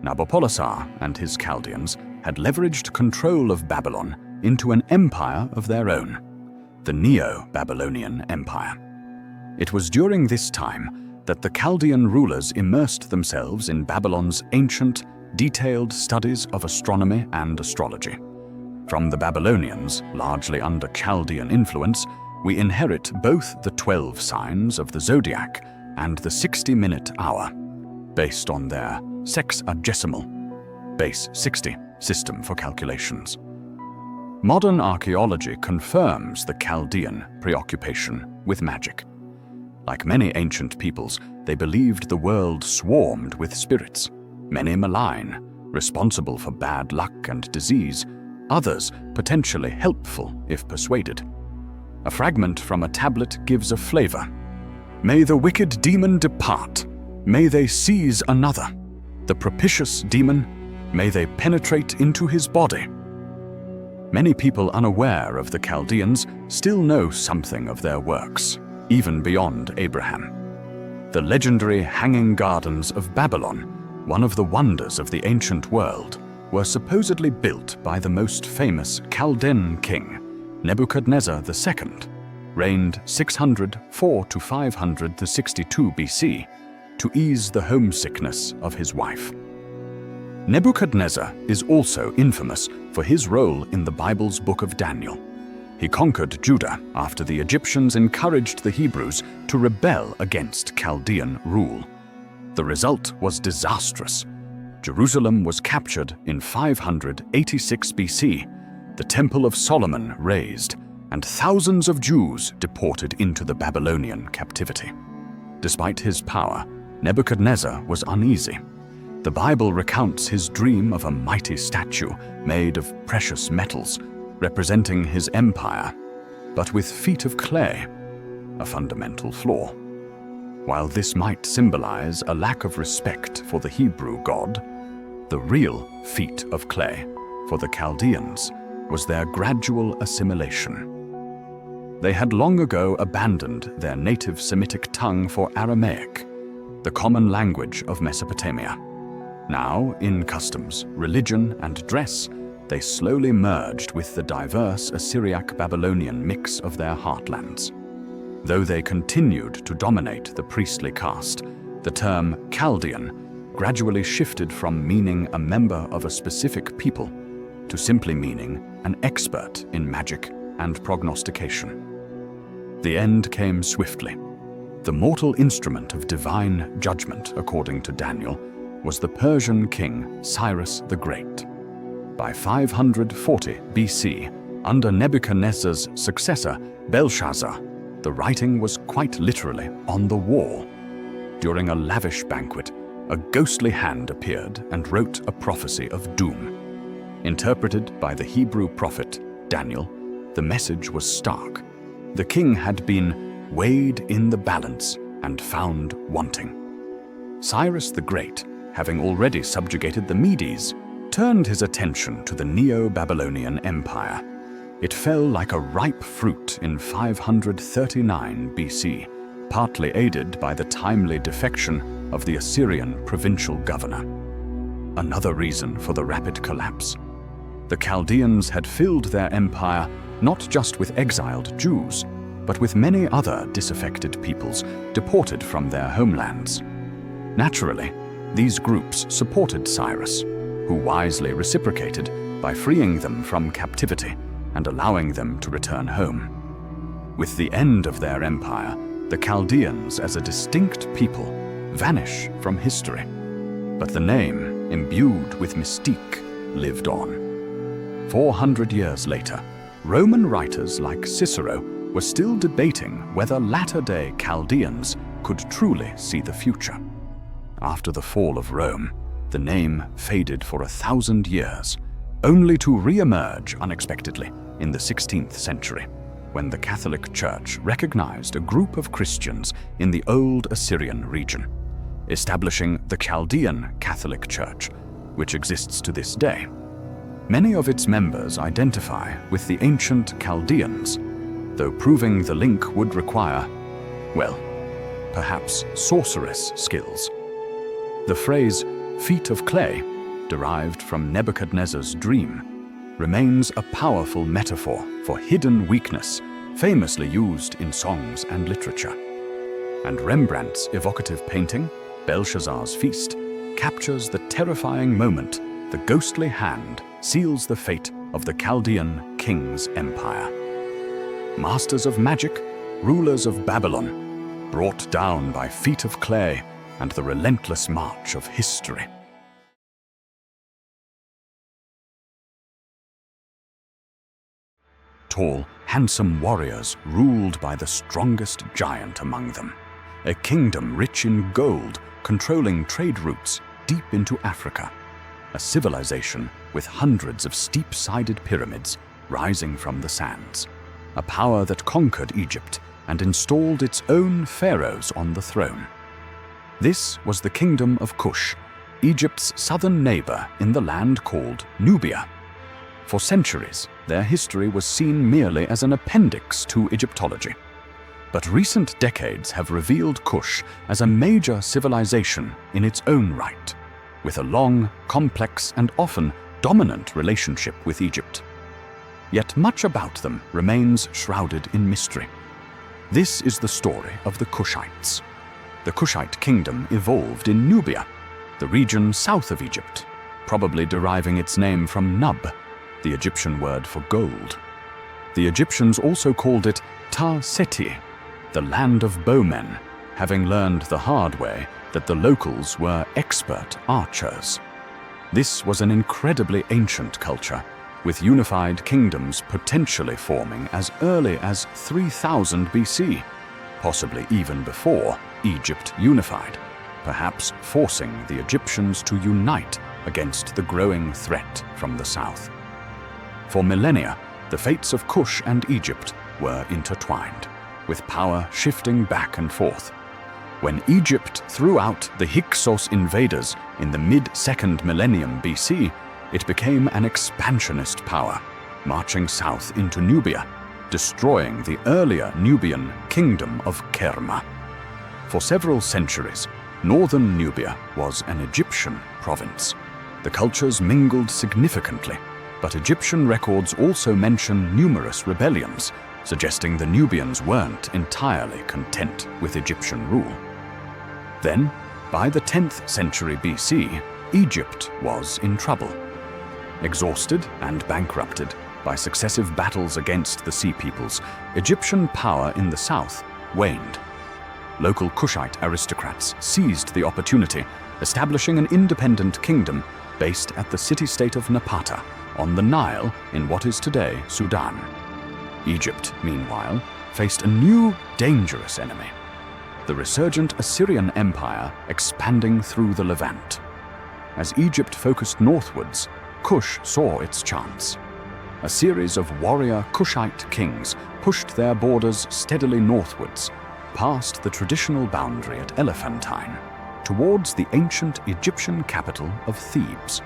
Nabopolassar and his Chaldeans had leveraged control of Babylon into an empire of their own, the Neo-Babylonian Empire. It was during this time that the Chaldean rulers immersed themselves in Babylon's ancient, detailed studies of astronomy and astrology. From the Babylonians, largely under Chaldean influence, we inherit both the 12 signs of the zodiac and the 60-minute hour, based on their sexagesimal, base 60, system for calculations. Modern archaeology confirms the Chaldean preoccupation with magic. Like many ancient peoples, they believed the world swarmed with spirits, many malign, responsible for bad luck and disease, others potentially helpful if persuaded. A fragment from a tablet gives a flavor. May the wicked demon depart. May they seize another. The propitious demon, may they penetrate into his body. Many people unaware of the Chaldeans still know something of their works, even beyond Abraham. The legendary Hanging Gardens of Babylon, one of the wonders of the ancient world, were supposedly built by the most famous Chaldean king, Nebuchadnezzar II, reigned 604 to 562 BC, to ease the homesickness of his wife. Nebuchadnezzar is also infamous for his role in the Bible's book of Daniel. He conquered Judah after the Egyptians encouraged the Hebrews to rebel against Chaldean rule. The result was disastrous. Jerusalem was captured in 586 BC, the Temple of Solomon razed, and thousands of Jews deported into the Babylonian captivity. Despite his power, Nebuchadnezzar was uneasy. The Bible recounts his dream of a mighty statue made of precious metals, representing his empire, but with feet of clay, a fundamental flaw. While this might symbolize a lack of respect for the Hebrew God, the real feet of clay for the Chaldeans was their gradual assimilation. They had long ago abandoned their native Semitic tongue for Aramaic, the common language of Mesopotamia. Now, in customs, religion, and dress, they slowly merged with the diverse Assyriac-Babylonian mix of their heartlands. Though they continued to dominate the priestly caste, the term Chaldean gradually shifted from meaning a member of a specific people to simply meaning an expert in magic and prognostication. The end came swiftly. The mortal instrument of divine judgment, according to Daniel, was the Persian king Cyrus the Great. By 540 BC, under Nebuchadnezzar's successor, Belshazzar, the writing was quite literally on the wall. During a lavish banquet, a ghostly hand appeared and wrote a prophecy of doom. Interpreted by the Hebrew prophet Daniel, the message was stark. The king had been weighed in the balance and found wanting. Cyrus the Great, having already subjugated the Medes, turned his attention to the Neo-Babylonian Empire. It fell like a ripe fruit in 539 BC, partly aided by the timely defection of the Assyrian provincial governor. Another reason for the rapid collapse. The Chaldeans had filled their empire not just with exiled Jews, but with many other disaffected peoples deported from their homelands. Naturally, these groups supported Cyrus, who wisely reciprocated by freeing them from captivity and allowing them to return home. With the end of their empire, the Chaldeans as a distinct people vanish from history. But the name, imbued with mystique, lived on. 400 years later, Roman writers like Cicero were still debating whether latter-day Chaldeans could truly see the future. After the fall of Rome, the name faded for 1,000 years, only to re-emerge unexpectedly in the 16th century, when the Catholic Church recognized a group of Christians in the old Assyrian region, establishing the Chaldean Catholic Church, which exists to this day. Many of its members identify with the ancient Chaldeans, though proving the link would require, well, perhaps sorceress skills. The phrase "feet of clay," derived from Nebuchadnezzar's dream, remains a powerful metaphor for hidden weakness, famously used in songs and literature. And Rembrandt's evocative painting, Belshazzar's Feast, captures the terrifying moment the ghostly hand seals the fate of the Chaldean king's empire. Masters of magic, rulers of Babylon, brought down by feet of clay and the relentless march of history. Tall, handsome warriors ruled by the strongest giant among them. A kingdom rich in gold, controlling trade routes deep into Africa. A civilization with hundreds of steep-sided pyramids rising from the sands. A power that conquered Egypt and installed its own pharaohs on the throne. This was the kingdom of Kush, Egypt's southern neighbor in the land called Nubia. For centuries, their history was seen merely as an appendix to Egyptology. But recent decades have revealed Kush as a major civilization in its own right, with a long, complex, and often dominant relationship with Egypt. Yet much about them remains shrouded in mystery. This is the story of the Kushites. The Kushite kingdom evolved in Nubia, the region south of Egypt, probably deriving its name from Nub, the Egyptian word for gold. The Egyptians also called it Ta-Seti, the land of bowmen, having learned the hard way that the locals were expert archers. This was an incredibly ancient culture, with unified kingdoms potentially forming as early as 3000 BC, possibly even before Egypt unified, perhaps forcing the Egyptians to unite against the growing threat from the south. For millennia, the fates of Kush and Egypt were intertwined, with power shifting back and forth. When Egypt threw out the Hyksos invaders in the mid-2nd millennium BC, it became an expansionist power, marching south into Nubia, destroying the earlier Nubian kingdom of Kerma. For several centuries, northern Nubia was an Egyptian province. The cultures mingled significantly, but Egyptian records also mention numerous rebellions, suggesting the Nubians weren't entirely content with Egyptian rule. Then, by the 10th century BC, Egypt was in trouble. Exhausted and bankrupted by successive battles against the Sea Peoples, Egyptian power in the south waned. Local Kushite aristocrats seized the opportunity, establishing an independent kingdom based at the city-state of Napata, on the Nile in what is today Sudan. Egypt, meanwhile, faced a new, dangerous enemy: the resurgent Assyrian Empire expanding through the Levant. As Egypt focused northwards, Kush saw its chance. A series of warrior Kushite kings pushed their borders steadily northwards, past the traditional boundary at Elephantine, towards the ancient Egyptian capital of Thebes.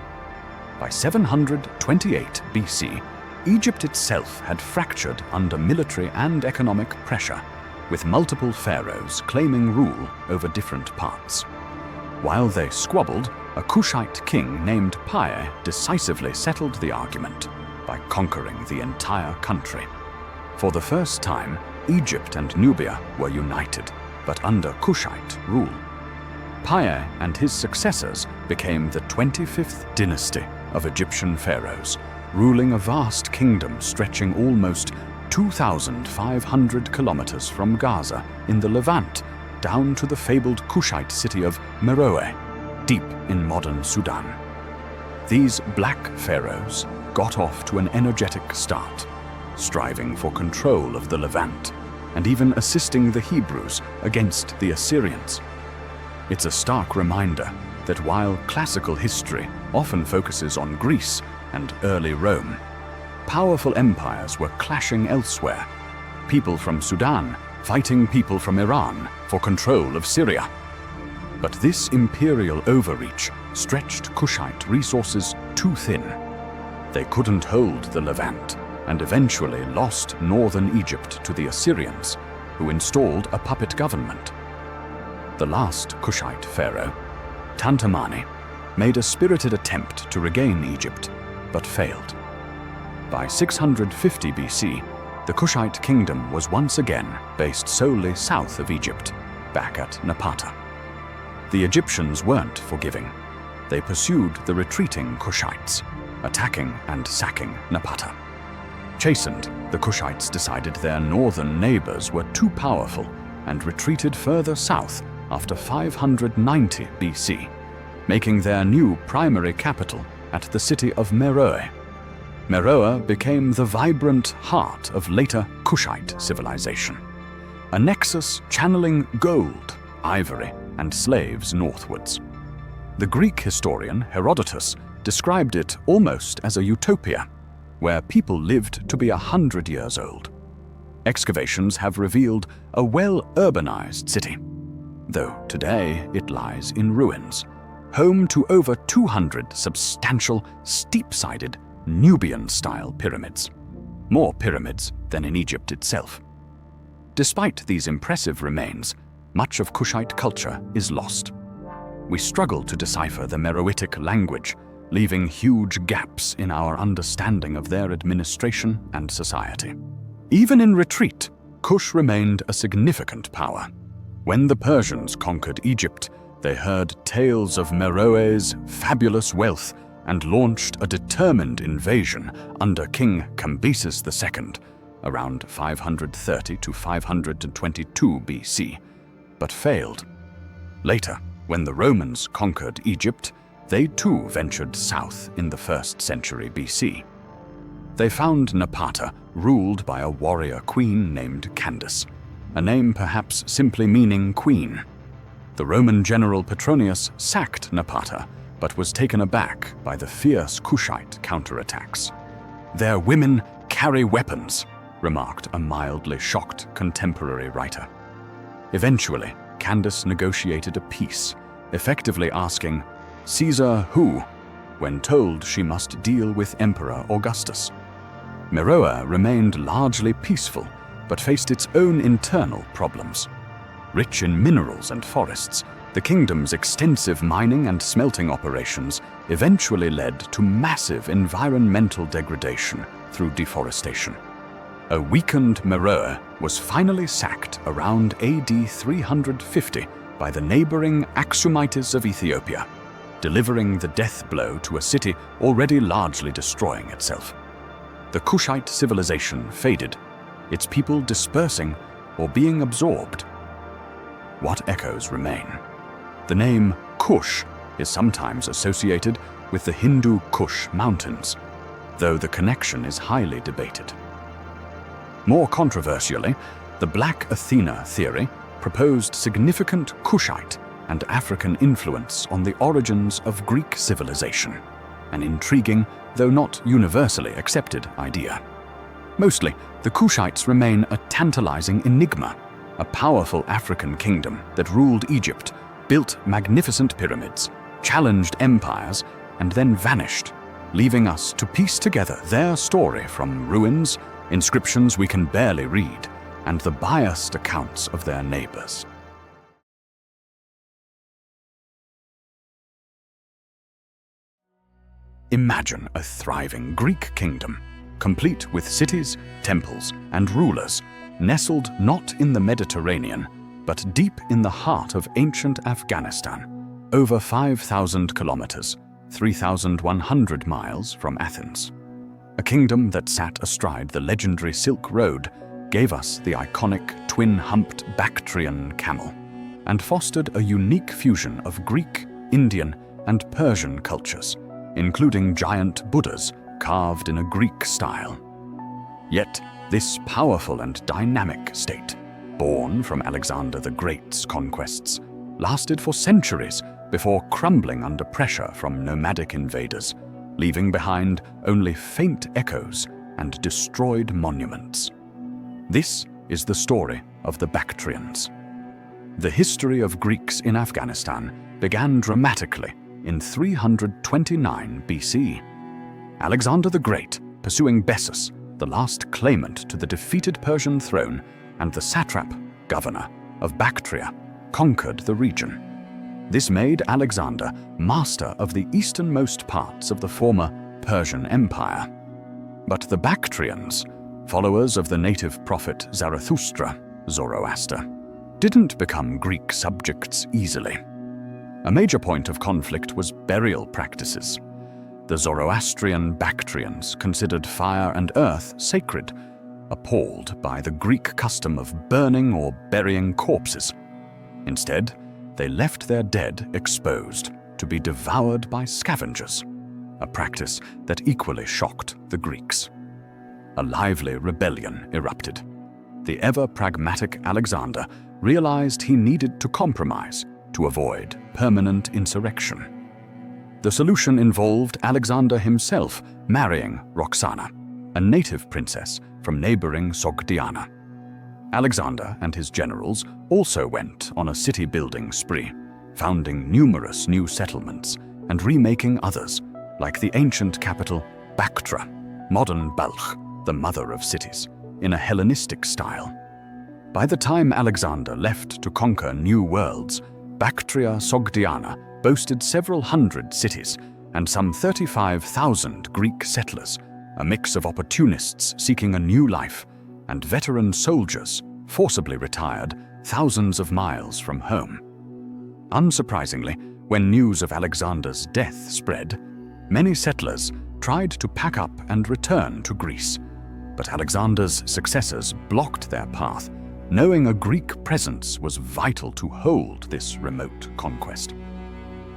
By 728 BC, Egypt itself had fractured under military and economic pressure, with multiple pharaohs claiming rule over different parts. While they squabbled, a Kushite king named Pai decisively settled the argument by conquering the entire country. For the first time, Egypt and Nubia were united, but under Kushite rule. Pai and his successors became the 25th dynasty of Egyptian pharaohs, ruling a vast kingdom stretching almost 2,500 kilometers from Gaza in the Levant down to the fabled Kushite city of Meroe, deep in modern Sudan. These black pharaohs got off to an energetic start, striving for control of the Levant and even assisting the Hebrews against the Assyrians. It's a stark reminder that while classical history often focuses on Greece and early Rome, powerful empires were clashing elsewhere, people from Sudan fighting people from Iran for control of Syria. But this imperial overreach stretched Kushite resources too thin. They couldn't hold the Levant and eventually lost northern Egypt to the Assyrians, who installed a puppet government. The last Kushite pharaoh, Tantamani, made a spirited attempt to regain Egypt, but failed. By 650 BC, the Kushite kingdom was once again based solely south of Egypt, back at Napata. The Egyptians weren't forgiving. They pursued the retreating Kushites, attacking and sacking Napata. Chastened, the Kushites decided their northern neighbors were too powerful and retreated further south after 590 BC, making their new primary capital at the city of Meroe. Meroe became the vibrant heart of later Kushite civilization, a nexus channeling gold, ivory, and slaves northwards. The Greek historian Herodotus described it almost as a utopia, where people lived to be 100 years old. Excavations have revealed a well-urbanized city, though today it lies in ruins, home to over 200 substantial, steep-sided, Nubian-style pyramids, more pyramids than in Egypt itself. Despite these impressive remains, much of Kushite culture is lost. We struggle to decipher the Meroitic language, leaving huge gaps in our understanding of their administration and society. Even in retreat, Kush remained a significant power. When the Persians conquered Egypt, they heard tales of Meroe's fabulous wealth and launched a determined invasion under King Cambyses II around 530 to 522 BC, but failed. Later, when the Romans conquered Egypt, they too ventured south in the 1st century BC. They found Napata ruled by a warrior queen named Candace, a name perhaps simply meaning queen. The Roman general Petronius sacked Napata, but was taken aback by the fierce Kushite counterattacks. "Their women carry weapons," remarked a mildly shocked contemporary writer. Eventually, Candace negotiated a peace, effectively asking, "Caesar who?" when told she must deal with Emperor Augustus. Meroe remained largely peaceful, but faced its own internal problems. Rich in minerals and forests, the kingdom's extensive mining and smelting operations eventually led to massive environmental degradation through deforestation. A weakened Meroe was finally sacked around AD 350 by the neighboring Aksumites of Ethiopia, delivering the death blow to a city already largely destroying itself. The Kushite civilization faded, its people dispersing or being absorbed. What echoes remain? The name Kush is sometimes associated with the Hindu Kush Mountains, though the connection is highly debated. More controversially, the Black Athena theory proposed significant Kushite and African influence on the origins of Greek civilization, an intriguing, though not universally accepted idea. Mostly, the Kushites remain a tantalizing enigma, a powerful African kingdom that ruled Egypt, built magnificent pyramids, challenged empires, and then vanished, leaving us to piece together their story from ruins, inscriptions we can barely read, and the biased accounts of their neighbors. Imagine a thriving Greek kingdom, complete with cities, temples, and rulers, nestled not in the Mediterranean, but deep in the heart of ancient Afghanistan, over 5,000 kilometers, 3,100 miles from Athens. A kingdom that sat astride the legendary Silk Road, gave us the iconic twin-humped Bactrian camel, and fostered a unique fusion of Greek, Indian, and Persian cultures, including giant Buddhas carved in a Greek style. Yet, this powerful and dynamic state, born from Alexander the Great's conquests, lasted for centuries before crumbling under pressure from nomadic invaders, leaving behind only faint echoes and destroyed monuments. This is the story of the Bactrians. The history of Greeks in Afghanistan began dramatically in 329 BC. Alexander the Great, pursuing Bessus, the last claimant to the defeated Persian throne and the satrap, governor, of Bactria, conquered the region. This made Alexander master of the easternmost parts of the former Persian Empire. But the Bactrians, followers of the native prophet Zarathustra, Zoroaster, didn't become Greek subjects easily. A major point of conflict was burial practices. The Zoroastrian Bactrians considered fire and earth sacred, appalled by the Greek custom of burning or burying corpses. Instead, they left their dead exposed to be devoured by scavengers, a practice that equally shocked the Greeks. A lively rebellion erupted. The ever-pragmatic Alexander realized he needed to compromise to avoid permanent insurrection. The solution involved Alexander himself marrying Roxana, a native princess from neighboring Sogdiana. Alexander and his generals also went on a city-building spree, founding numerous new settlements and remaking others, like the ancient capital Bactra, modern Balkh, the mother of cities, in a Hellenistic style. By the time Alexander left to conquer new worlds, Bactria Sogdiana boasted several hundred cities and some 35,000 Greek settlers, a mix of opportunists seeking a new life and veteran soldiers forcibly retired thousands of miles from home. Unsurprisingly, when news of Alexander's death spread, many settlers tried to pack up and return to Greece. But Alexander's successors blocked their path, knowing a Greek presence was vital to hold this remote conquest.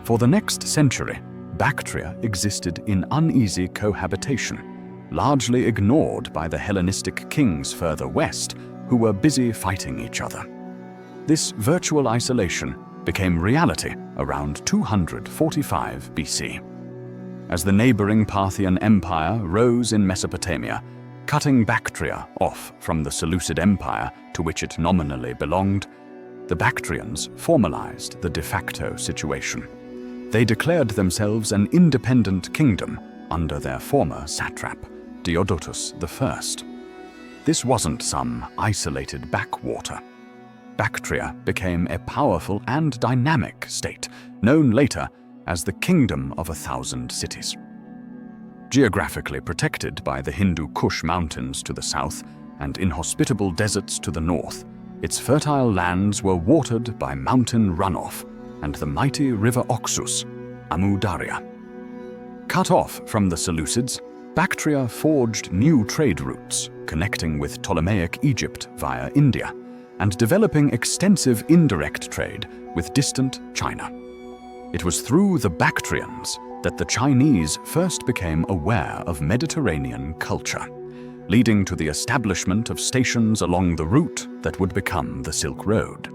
For the next century, Bactria existed in uneasy cohabitation, largely ignored by the Hellenistic kings further west who were busy fighting each other. This virtual isolation became reality around 245 BC. As the neighboring Parthian Empire rose in Mesopotamia, cutting Bactria off from the Seleucid Empire to which it nominally belonged, the Bactrians formalized the de facto situation. They declared themselves an independent kingdom under their former satrap, Diodotus I. This wasn't some isolated backwater. Bactria became a powerful and dynamic state, known later as the Kingdom of 1,000 Cities. Geographically protected by the Hindu Kush mountains to the south and inhospitable deserts to the north, its fertile lands were watered by mountain runoff and the mighty river Oxus, Amu Darya. Cut off from the Seleucids, Bactria forged new trade routes, connecting with Ptolemaic Egypt via India, and developing extensive indirect trade with distant China. It was through the Bactrians that the Chinese first became aware of Mediterranean culture, leading to the establishment of stations along the route that would become the Silk Road.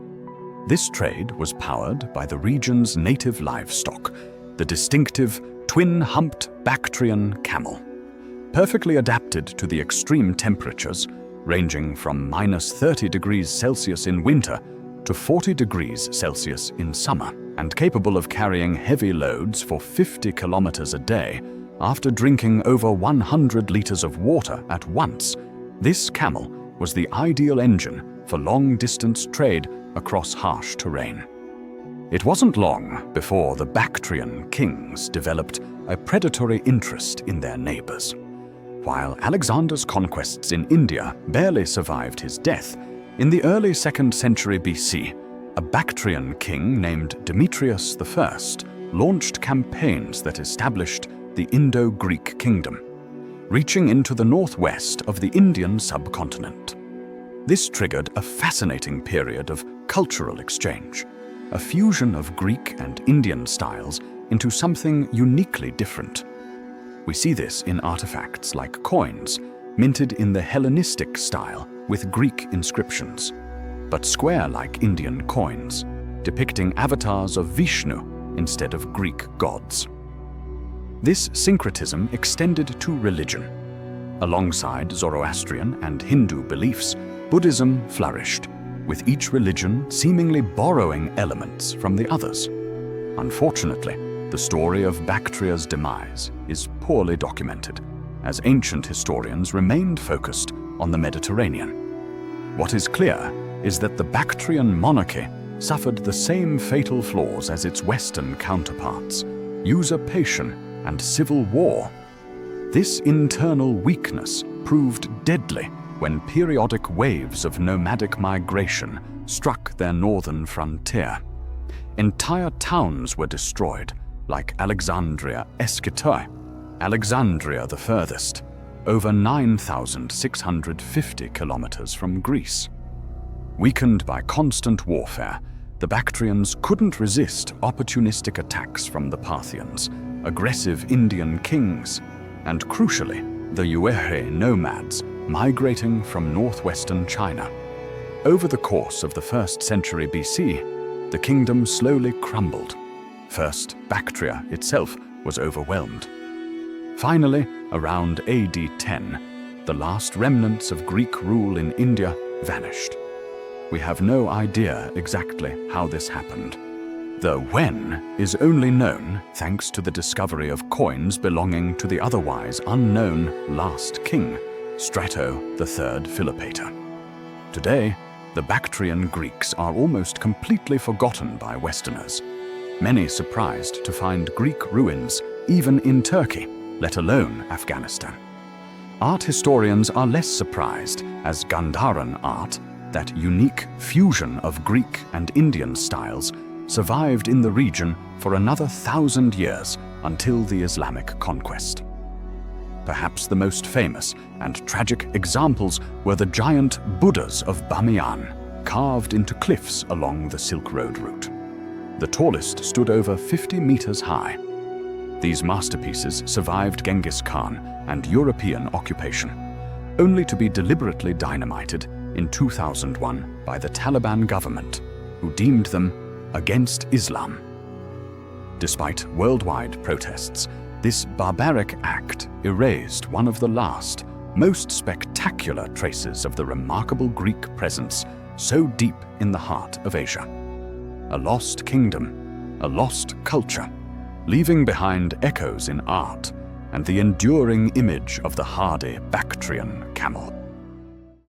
This trade was powered by the region's native livestock, the distinctive twin-humped Bactrian camel. Perfectly adapted to the extreme temperatures, ranging from -30 degrees Celsius in winter to 40 degrees Celsius in summer, and capable of carrying heavy loads for 50 kilometers a day after drinking over 100 liters of water at once, this camel was the ideal engine for long-distance trade across harsh terrain. It wasn't long before the Bactrian kings developed a predatory interest in their neighbors. While Alexander's conquests in India barely survived his death, in the early 2nd century BC, a Bactrian king named Demetrius I launched campaigns that established the Indo-Greek kingdom, reaching into the northwest of the Indian subcontinent. This triggered a fascinating period of cultural exchange, a fusion of Greek and Indian styles into something uniquely different. We see this in artifacts like coins, minted in the Hellenistic style with Greek inscriptions, but square-like Indian coins, depicting avatars of Vishnu instead of Greek gods. This syncretism extended to religion. Alongside Zoroastrian and Hindu beliefs, Buddhism flourished, with each religion seemingly borrowing elements from the others. Unfortunately, the story of Bactria's demise is poorly documented, as ancient historians remained focused on the Mediterranean. What is clear is that the Bactrian monarchy suffered the same fatal flaws as its Western counterparts: usurpation and civil war. This internal weakness proved deadly when periodic waves of nomadic migration struck their northern frontier. Entire towns were destroyed, like Alexandria Eschaтой, Alexandria the furthest, over 9,650 kilometers from Greece. Weakened by constant warfare, the Bactrians couldn't resist opportunistic attacks from the Parthians, aggressive Indian kings, and crucially, the Uehe nomads migrating from northwestern China. Over the course of the 1st century BC, the kingdom slowly crumbled. First, Bactria itself was overwhelmed. Finally, around AD 10, the last remnants of Greek rule in India vanished. We have no idea exactly how this happened. The when is only known thanks to the discovery of coins belonging to the otherwise unknown last king, Strato III Philopator. Today, the Bactrian Greeks are almost completely forgotten by Westerners, many surprised to find Greek ruins even in Turkey, let alone Afghanistan. Art historians are less surprised as Gandharan art, that unique fusion of Greek and Indian styles, survived in the region for another 1,000 years until the Islamic conquest. Perhaps the most famous and tragic examples were the giant Buddhas of Bamiyan, carved into cliffs along the Silk Road route. The tallest stood over 50 meters high. These masterpieces survived Genghis Khan and European occupation, only to be deliberately dynamited in 2001 by the Taliban government, who deemed them against Islam. Despite worldwide protests, this barbaric act erased one of the last, most spectacular traces of the remarkable Greek presence so deep in the heart of Asia. A lost kingdom, a lost culture, leaving behind echoes in art and the enduring image of the hardy Bactrian camel.